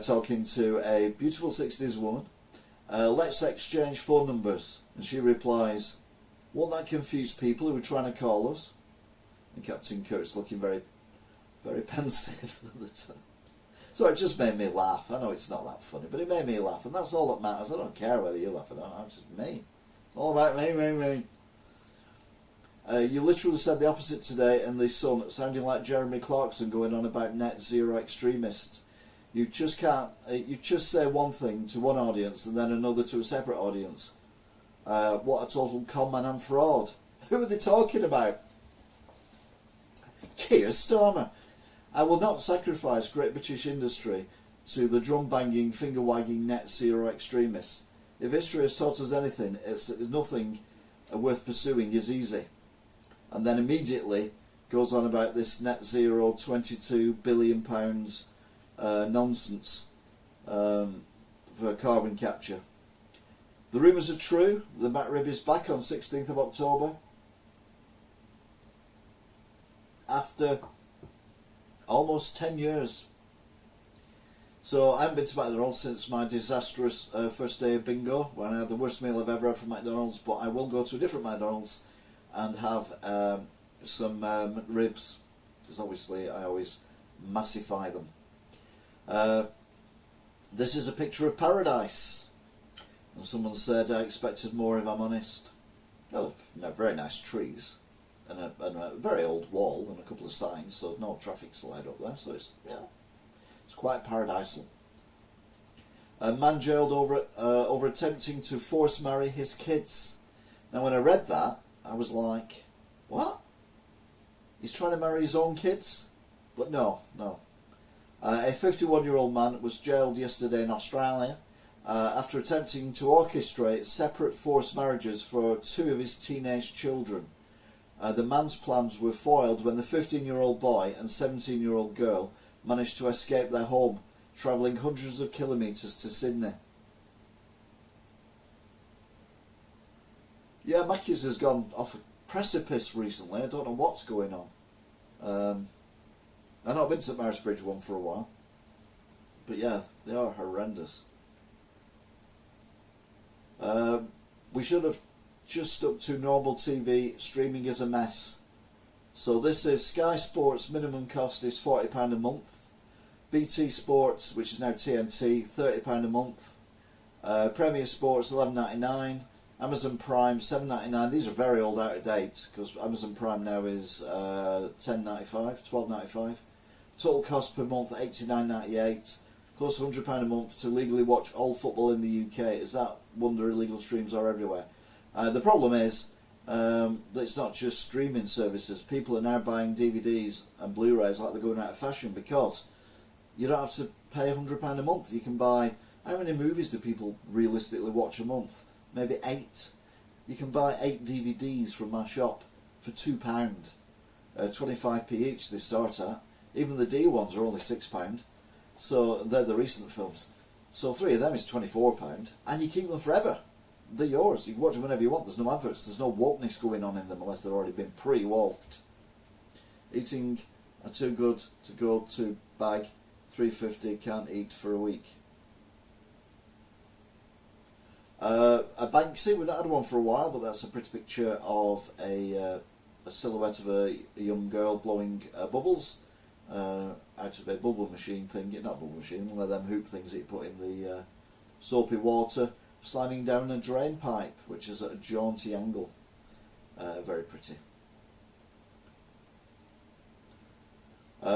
talking to a beautiful 60s woman. Let's exchange phone numbers. And she replies, won't that confuse people who are trying to call us? And Captain Kirk's looking very, very pensive at the time. So it just made me laugh. I know it's not that funny, but it made me laugh, and that's all that matters. I don't care whether you laugh or not, I'm just me. It's all about me. You literally said the opposite today in The Sun, sounding like Jeremy Clarkson going on about net zero extremists. You just can't, you just say one thing to one audience and then another to a separate audience. What a total con man and fraud. Who are they talking about? Keir Starmer. I will not sacrifice great British industry to the drum-banging, finger-wagging net zero extremists. If history has taught us anything, it's that nothing worth pursuing is easy. And then immediately goes on about this net zero £22 billion nonsense for carbon capture. The rumours are true. The McRib is back on 16th of October. After almost 10 years. So I haven't been to McDonald's since my disastrous first day of bingo, when I had the worst meal I've ever had from McDonald's, but I will go to a different McDonald's and have some ribs, because obviously I always massify them. This is a picture of paradise. And someone said, I expected more if I'm honest. Well, very nice trees, and a very old wall, and a couple of signs, so no traffic slide up there, so it's, it's quite paradisal. A man jailed over attempting to force marry his kids. Now when I read that, I was like, what? He's trying to marry his own kids? But no. A 51-year-old man was jailed yesterday in Australia after attempting to orchestrate separate forced marriages for two of his teenage children. The man's plans were foiled when the 15-year-old boy and 17-year-old girl managed to escape their home, travelling hundreds of kilometres to Sydney. Yeah, Mackie's has gone off a precipice recently. I don't know what's going on. I've not been to Marisbridge one for a while, but yeah, they are horrendous. We should have just up to normal TV. Streaming is a mess. So this is Sky Sports, minimum cost is £40 a month. BT Sports, which is now TNT, £30 a month. Premier Sports, £11.99. Amazon Prime, £7.99. These are very old, out of date, because Amazon Prime now is £10.95, £12.95. Total cost per month, £89.98. Close to £100 a month to legally watch all football in the UK. Is that wonder illegal streams are everywhere? The problem is that it's not just streaming services. People are now buying DVDs and Blu-rays like they're going out of fashion, because you don't have to pay £100 a month. You can buy... How many movies do people realistically watch a month? Maybe 8. You can buy 8 DVDs from my shop for £2. 25p each they start at. Even the D ones are only £6. So they're the recent films. So 3 of them is £24, and you keep them forever. They're yours. You can watch them whenever you want. There's no adverts. There's no wokeness going on in them unless they've already been pre-woked. Eating are too good to go to bag. £3.50, can't eat for a week. A Banksy, we've not had one for a while, but that's a pretty picture of a silhouette of a young girl blowing bubbles out of a bubble machine thing. Not bubble machine, one of them hoop things that you put in the soapy water, sliding down a drain pipe, which is at a jaunty angle. Very pretty.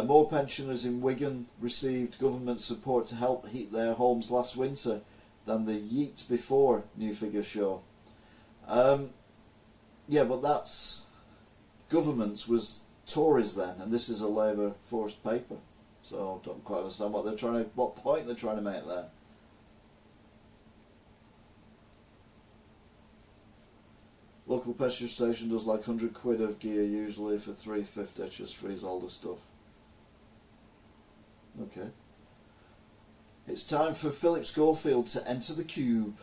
More pensioners in Wigan received government support to help heat their homes last winter than the yeet before, new figures show. Yeah, but that's... Government was Tories then, and this is a Labour forced paper. So I don't quite understand what point they're trying to make there. Local petrol station does like £100 of gear usually for £3.50, just frees all the stuff. Okay. It's time for Philip Schofield to enter the cube.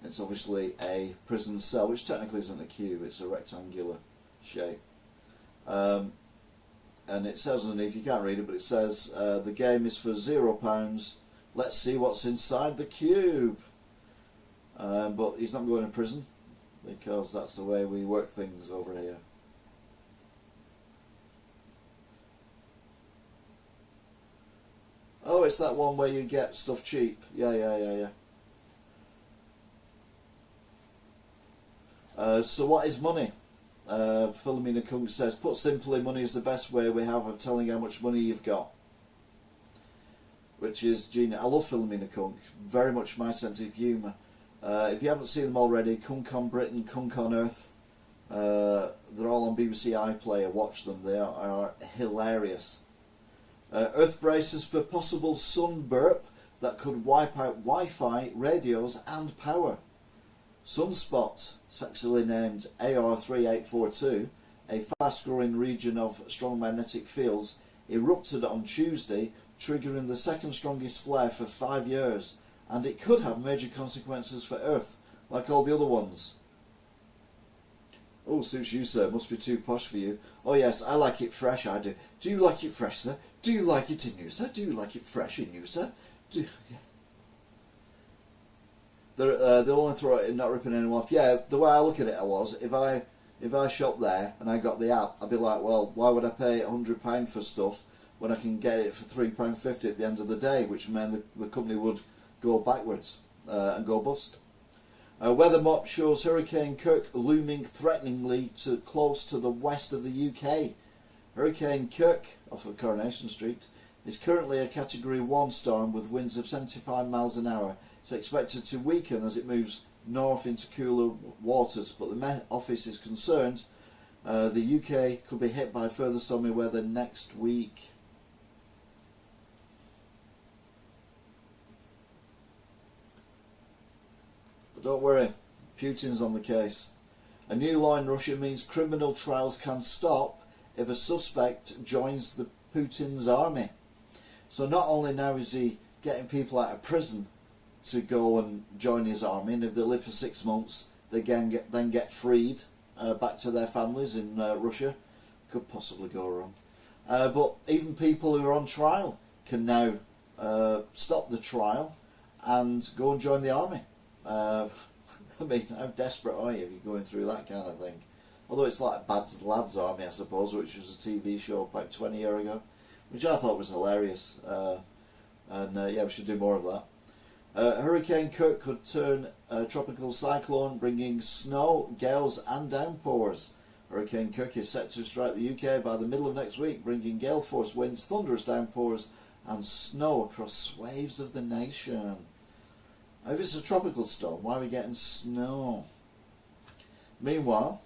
It's obviously a prison cell, which technically isn't a cube, it's a rectangular shape. And it says underneath, you can't read it, but it says the game is for £0. Let's see what's inside the cube. But he's not going to prison, because that's the way we work things over here. Oh, it's that one where you get stuff cheap. Yeah. So what is money? Philomena Kunk says, put simply, money is the best way we have of telling how much money you've got. Which is genius. I love Philomena Kunk. Very much my sense of humour. If you haven't seen them already, Kunk on Britain, Kunk on Earth. They're all on BBC iPlayer. Watch them. They are hilarious. Earth braces for possible sun burp that could wipe out Wi-Fi, radios and power. Sunspot, sexily named AR3842, a fast-growing region of strong magnetic fields, erupted on Tuesday, triggering the second strongest flare for 5 years, and it could have major consequences for Earth, like all the other ones. Oh, suits you, sir. Must be too posh for you. Oh yes, I like it fresh, I do. Do you like it fresh, sir? Do you like it in you, sir? Do you like it fresh in you, sir? Do... They'll only throw it in, not ripping anyone off. Yeah, the way I look at it was, if I shop there and I got the app, I'd be like, well, why would I pay £100 for stuff when I can get it for £3.50 at the end of the day, which meant the company would go backwards and go bust. Weather map shows Hurricane Kirk looming threateningly close to the west of the UK. Hurricane Kirk, off of Coronation Street, is currently a Category 1 storm with winds of 75 miles an hour. It's expected to weaken as it moves north into cooler waters, but the Met Office is concerned the UK could be hit by further stormy weather next week. But don't worry, Putin's on the case. A new law in Russia means criminal trials can stop if a suspect joins the Putin's army. So not only now is he getting people out of prison to go and join his army, and if they live for 6 months, they then get freed back to their families in Russia. Could possibly go wrong. But even people who are on trial can now stop the trial and go and join the army. I mean, how desperate are you if you're going through that kind of thing? Although it's like Bad Lads Army, I suppose, which was a TV show about 20 years ago, which I thought was hilarious. Yeah, we should do more of that. Hurricane Kirk could turn a tropical cyclone, bringing snow, gales and downpours. Hurricane Kirk is set to strike the UK by the middle of next week, bringing gale force winds, thunderous downpours and snow across swathes of the nation. If it's a tropical storm, why are we getting snow? Meanwhile,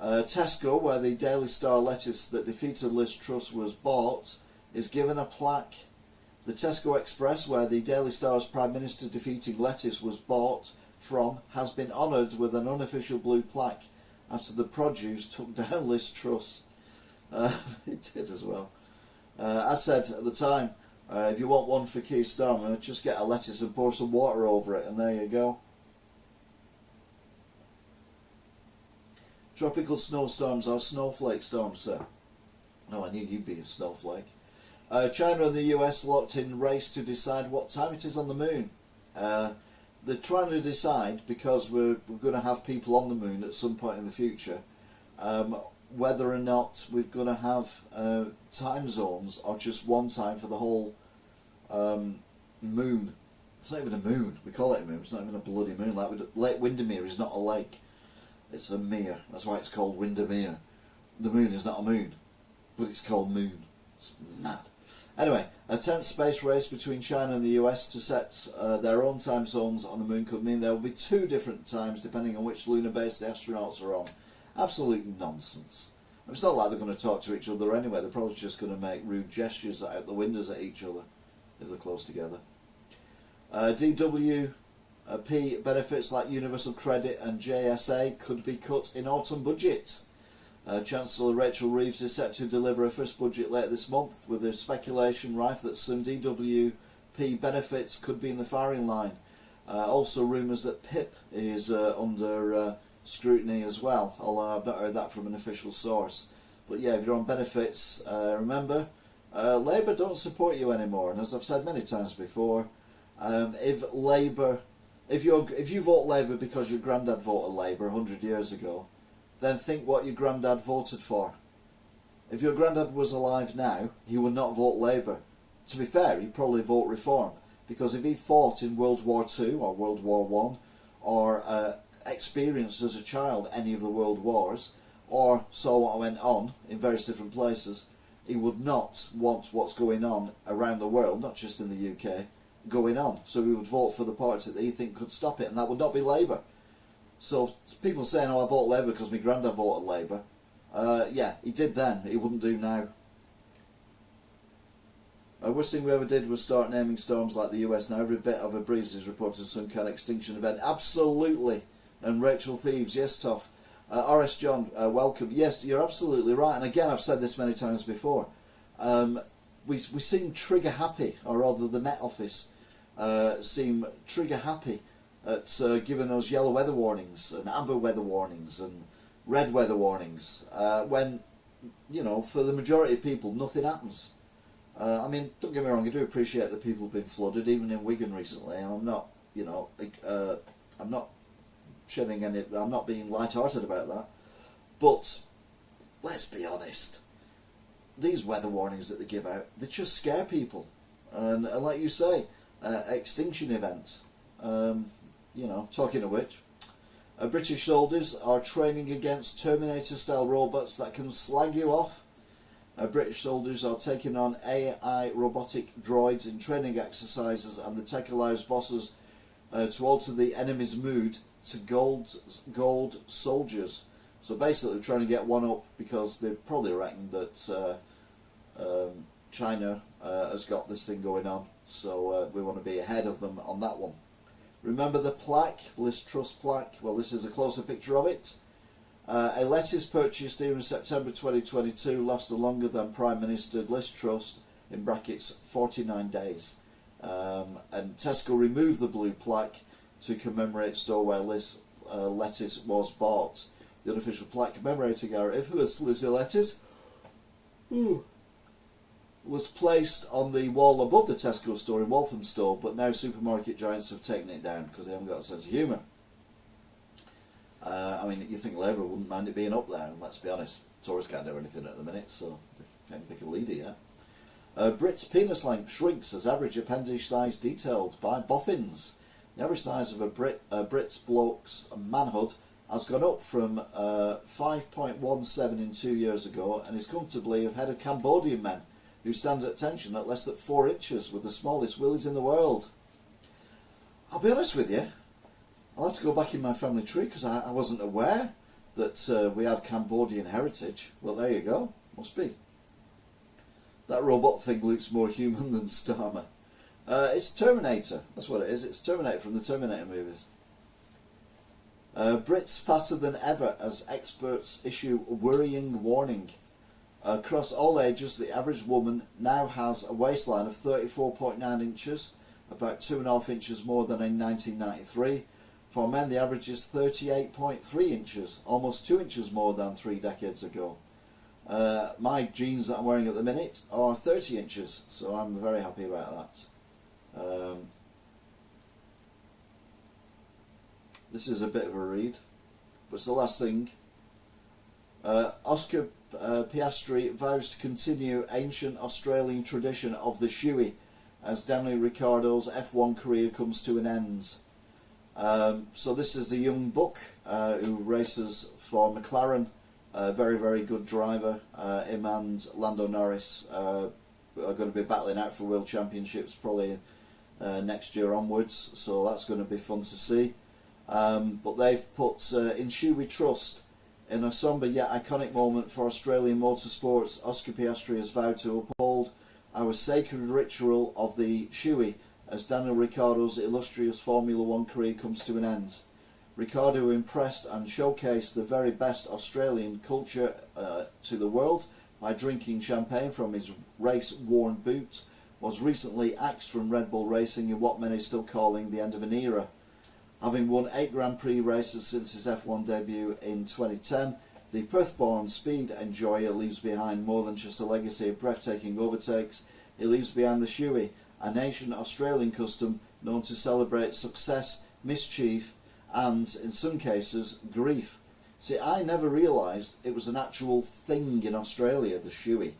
Tesco, where the Daily Star lettuce that defeated Liz Truss was bought, is given a plaque. The Tesco Express, where the Daily Star's Prime Minister defeating lettuce was bought from, has been honoured with an unofficial blue plaque after the produce took down Liz Truss. It did as well. I said at the time, if you want one for Keir Starmer, just get a lettuce and pour some water over it, and there you go. Tropical snowstorms are snowflake storms, sir. Oh, I knew you'd be a snowflake. China and the US locked in race to decide what time it is on the moon. They're trying to decide, because we're going to have people on the moon at some point in the future, whether or not we're going to have time zones or just one time for the whole moon. It's not even a moon. We call it a moon. It's not even a bloody moon. Like Lake Windermere is not a lake. It's a mere. That's why it's called Windermere. The moon is not a moon, but it's called moon. It's mad. Anyway, a tense space race between China and the US to set their own time zones on the moon could mean there will be 2 different times depending on which lunar base the astronauts are on. Absolute nonsense. It's not like they're going to talk to each other anyway. They're probably just going to make rude gestures out the windows at each other if they're close together. DWP benefits like Universal Credit and JSA could be cut in autumn budget. Chancellor Rachel Reeves is set to deliver her first budget later this month, with the speculation rife that some DWP benefits could be in the firing line. Also rumours that PIP is under scrutiny as well, although I've not heard that from an official source. But yeah, if you're on benefits, remember, Labour don't support you anymore, and as I've said many times before, if you vote Labour because your granddad voted Labour 100 years ago, then think what your granddad voted for. If your granddad was alive now, he would not vote Labour. To be fair, he'd probably vote Reform, because if he fought in World War II or World War I, or experienced as a child any of the world wars, or saw what went on in various different places, he would not want what's going on around the world, not just in the UK, going on. So he would vote for the party that he think could stop it, and that would not be Labour. So people saying, oh, I vote Labour because my granddad voted Labour. Yeah, he did then, he wouldn't do now. Worst thing we ever did was start naming storms like the US. Now every bit of a breeze is reported as some kind of extinction event. Absolutely. And Rachel Thieves, yes, Toff. RS John, welcome. Yes, you're absolutely right. And again, I've said this many times before. We seem trigger happy, or rather the Met Office seem trigger happy at giving us yellow weather warnings and amber weather warnings and red weather warnings, when, you know, for the majority of people nothing happens. I mean, don't get me wrong, I do appreciate that people have been flooded, even in Wigan recently, and I'm not, you know, I'm not shedding any, I'm not being light-hearted about that, but let's be honest, these weather warnings that they give out, they just scare people, and like you say, extinction events. You know, talking of which, British soldiers are training against Terminator-style robots that can slag you off. British soldiers are taking on AI robotic droids in training exercises, and the tech allows bosses to alter the enemy's mood to gold soldiers. So basically trying to get one up, because they probably reckon that China has got this thing going on, so we want to be ahead of them on that one. Remember the plaque, Liz Truss plaque? Well, this is a closer picture of it. A lettuce purchased here in September 2022 lasted longer than Prime Minister Liz Truss, in brackets 49 days. And Tesco removed the blue plaque to commemorate store where Liz lettuce was bought. The unofficial plaque commemorating our infamous Lizzie lettuce was placed on the wall above the Tesco store in Walthamstow, but now supermarket giants have taken it down because they haven't got a sense of humour. I mean, you think Labour wouldn't mind it being up there, and let's be honest, Tories can't do anything at the minute, so they can't pick a leader yet. Brits' penis length shrinks as average appendage size detailed by boffins. The average size of a Brit's bloke's manhood has gone up from 5.17 in 2 years ago, and is comfortably ahead of Cambodian men, who stand at attention at less than 4 inches with the smallest willies in the world. I'll be honest with you, I'll have to go back in my family tree because I wasn't aware that we had Cambodian heritage. Well, there you go, must be. That robot thing looks more human than Starmer. It's Terminator, that's what it is. It's Terminator from the Terminator movies. Brits fatter than ever as experts issue worrying warning. Across all ages, the average woman now has a waistline of 34.9 inches, about 2.5 inches more than in 1993. For men, the average is 38.3 inches, almost 2 inches more than 3 decades ago. My jeans that I'm wearing at the minute are 30 inches, so I'm very happy about that. This is a bit of a read, but it's the last thing. Oscar Piastri vows to continue ancient Australian tradition of the shoey as Daniel Ricciardo's F1 career comes to an end. So this is a young buck who races for McLaren, a very, very good driver. Him and Lando Norris are going to be battling out for World Championships probably next year onwards, so that's going to be fun to see. But they've put in shoe we trust. In a sombre yet iconic moment for Australian motorsports, Oscar Piastri has vowed to uphold our sacred ritual of the shoey as Daniel Ricciardo's illustrious Formula 1 career comes to an end. Ricciardo impressed and showcased the very best Australian culture to the world by drinking champagne from his race-worn boot, was recently axed from Red Bull Racing in what many are still calling the end of an era. Having won 8 Grand Prix races since his F1 debut in 2010, the Perth-born speed enjoyer leaves behind more than just a legacy of breathtaking overtakes. He leaves behind the shoey, an ancient Australian custom known to celebrate success, mischief, and, in some cases, grief. See, I never realised it was an actual thing in Australia, the shoey.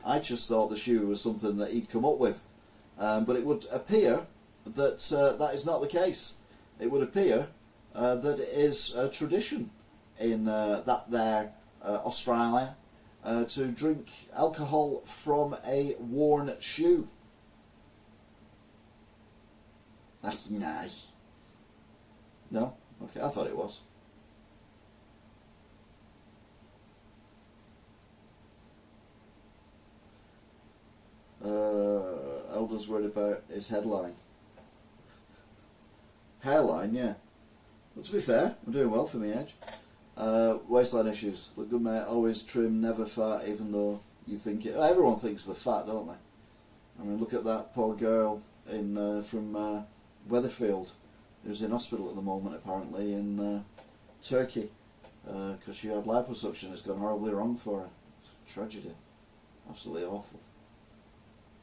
I just thought the shoey was something that he'd come up with. But it would appear that that is not the case. It would appear that it is a tradition in Australia to drink alcohol from a worn shoe. That's nice. No? Okay, I thought it was. Elder's worried about his headline. Hairline, yeah. But to be fair, I'm doing well for my age. Waistline issues. Look good, mate. Always trim, never fat, even though you think it. Everyone thinks they're fat, don't they? I mean, look at that poor girl from Weatherfield, who's in hospital at the moment, apparently, in Turkey, because she had liposuction. It's gone horribly wrong for her. It's a tragedy. Absolutely awful.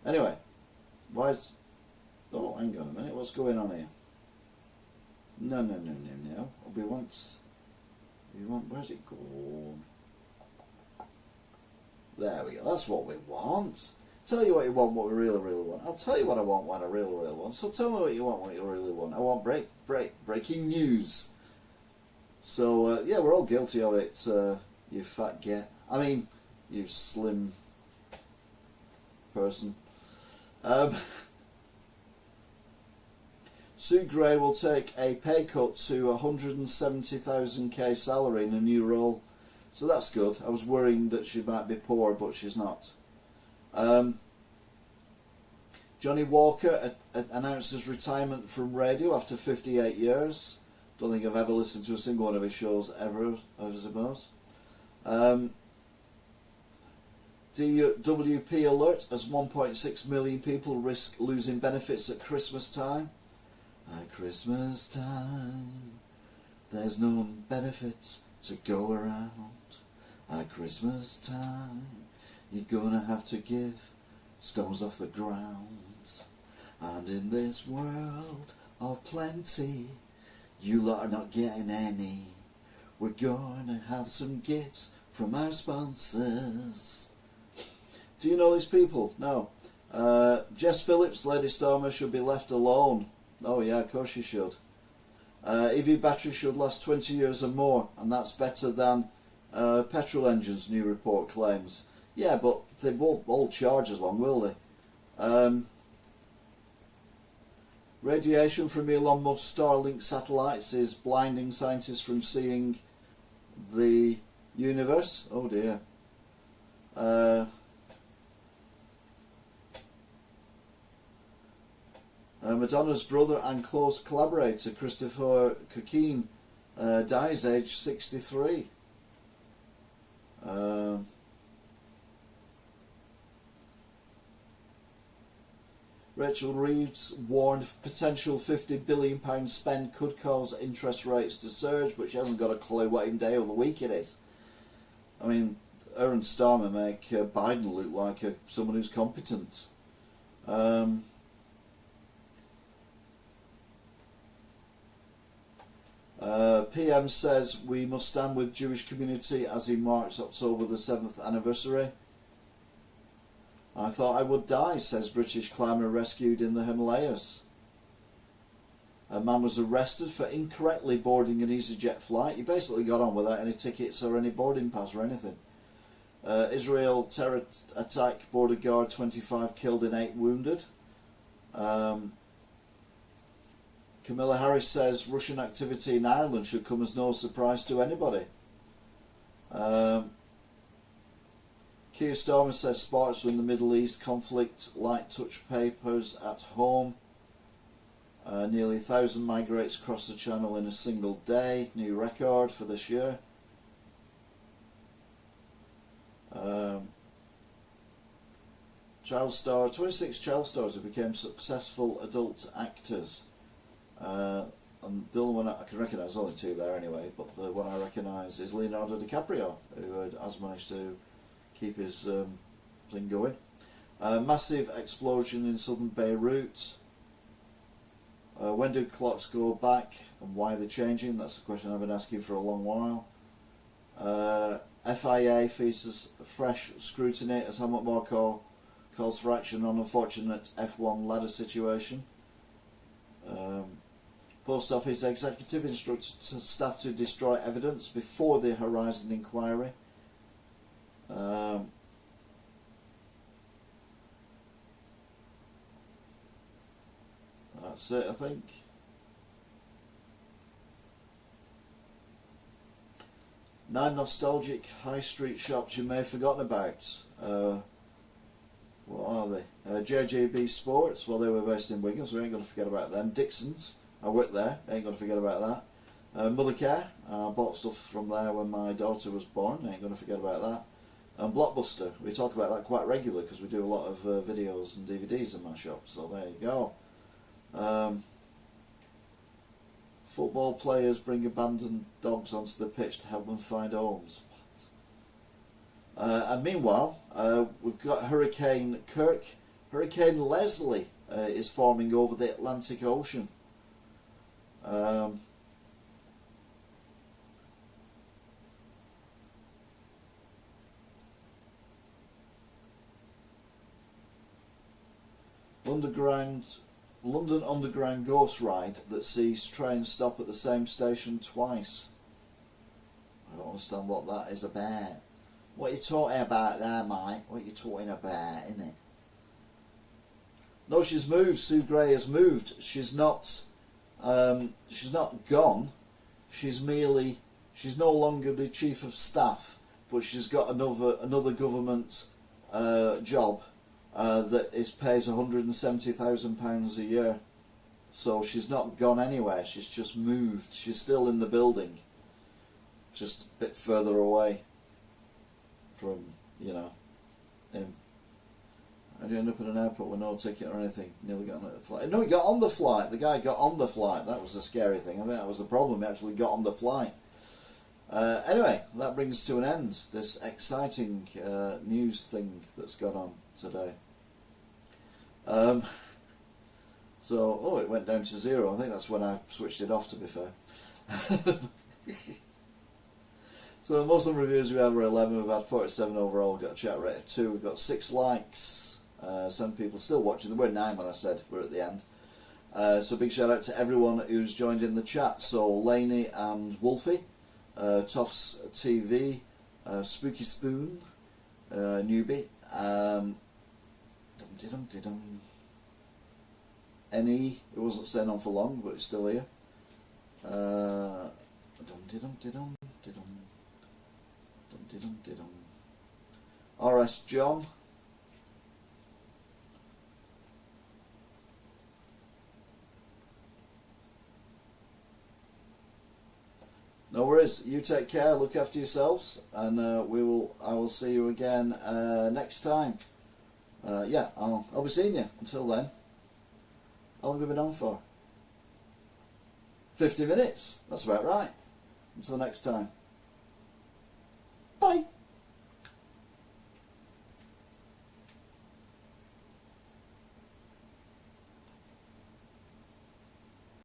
Anyway, why is... Oh, hang on a minute. What's going on here? No. We want... Where's it gone? There we go. That's what we want. Tell you what you want, what we really want. I'll tell you what I want, what I really want. So tell me what you want, what you really want. I want breaking news. So, yeah, we're all guilty of it, you fat get. I mean, you slim person. Sue Gray will take a pay cut to 170,000k salary in a new role. So that's good. I was worrying that she might be poor, but she's not. Johnny Walker announces retirement from radio after 58 years. Don't think I've ever listened to a single one of his shows ever, I suppose. DWP alert as 1.6 million people risk losing benefits at Christmas time. At Christmas time, there's no benefits to go around. At Christmas time, you're gonna have to give stones off the ground. And in this world of plenty, you lot are not getting any. We're gonna have some gifts from our sponsors. Do you know these people? No. Jess Phillips, Lady Starmer, should be left alone. Oh yeah, of course she should. EV batteries should last 20 years or more, and that's better than petrol engines, new report claims. Yeah, but they won't all charge as long, will they? Radiation from Elon Musk Starlink satellites is blinding scientists from seeing the universe. Oh dear. Madonna's brother and close collaborator Christopher Coquin dies aged 63. Rachel Reeves warned potential £50 billion spend could cause interest rates to surge, but she hasn't got a clue what even day of the week it is. I mean, her and Starmer make Biden look like someone who's competent. PM says we must stand with Jewish community as he marks October the 7th anniversary. I thought I would die, says British climber rescued in the Himalayas. A man was arrested for incorrectly boarding an EasyJet flight. He basically got on without any tickets or any boarding pass or anything. Israel terror attack, border guard 25 killed and 8 wounded. Camilla Harris says Russian activity in Ireland should come as no surprise to anybody. Keir Starmer says sparks from the Middle East conflict light touch papers at home. Nearly 1,000 migrates across the channel in a single day, new record for this year. Child star, 26 child stars who became successful adult actors. And the only one I can recognise, only 2 there anyway, but the one I recognise is Leonardo DiCaprio, who has managed to keep his thing going. Massive explosion in southern Beirut. When do clocks go back and why they're changing? That's a question I've been asking for a long while. FIA faces fresh scrutiny as Helmut Marko calls for action on unfortunate F1 ladder situation. Post Office executive instructed staff to destroy evidence before the Horizon inquiry. That's it, I think. Nine nostalgic high street shops you may have forgotten about. What are they? JJB Sports, well they were based in Wigan, so we ain't going to forget about them. Dixon's, I worked there, ain't going to forget about that. Mothercare, I bought stuff from there when my daughter was born, ain't going to forget about that. And Blockbuster, we talk about that quite regularly because we do a lot of videos and DVDs in my shop, so there you go. Football players bring abandoned dogs onto the pitch to help them find homes. And meanwhile, we've got Hurricane Leslie is forming over the Atlantic Ocean. London Underground ghost ride that sees trains stop at the same station twice. I don't understand what that is about. What are you talking about there, mate? What are you talking about, innit? No, she's moved. Sue Gray has moved. She's not gone. She's no longer the chief of staff, but she's got another government job. That pays £170,000 a year, so she's not gone anywhere. She's just moved. She's still in the building, just a bit further away from him. How do you end up in an airport with no ticket or anything? Nearly got on the flight. No, he got on the flight. The guy got on the flight. That was the scary thing. I think that was the problem. He actually got on the flight. Anyway, that brings to an end this exciting news thing that's gone on today. It went down to 0. I think that's when I switched it off, to be fair. So the most number of views we had were 11. We've had 47 overall. We've got a chat rate of 2. We've got 6 likes. 7 people still watching. There were 9 when I said we're at the end. So big shout out to everyone who's joined in the chat. So Laney and Wolfie, Toffs TV, Spooky Spoon, Newbie, NE, who wasn't staying on for long but he's still here. RS John. No worries. You take care. Look after yourselves, and I will see you again next time. Yeah, I'll be seeing you. Until then, how long have we been on for? 50 minutes. That's about right. Until next time. Bye.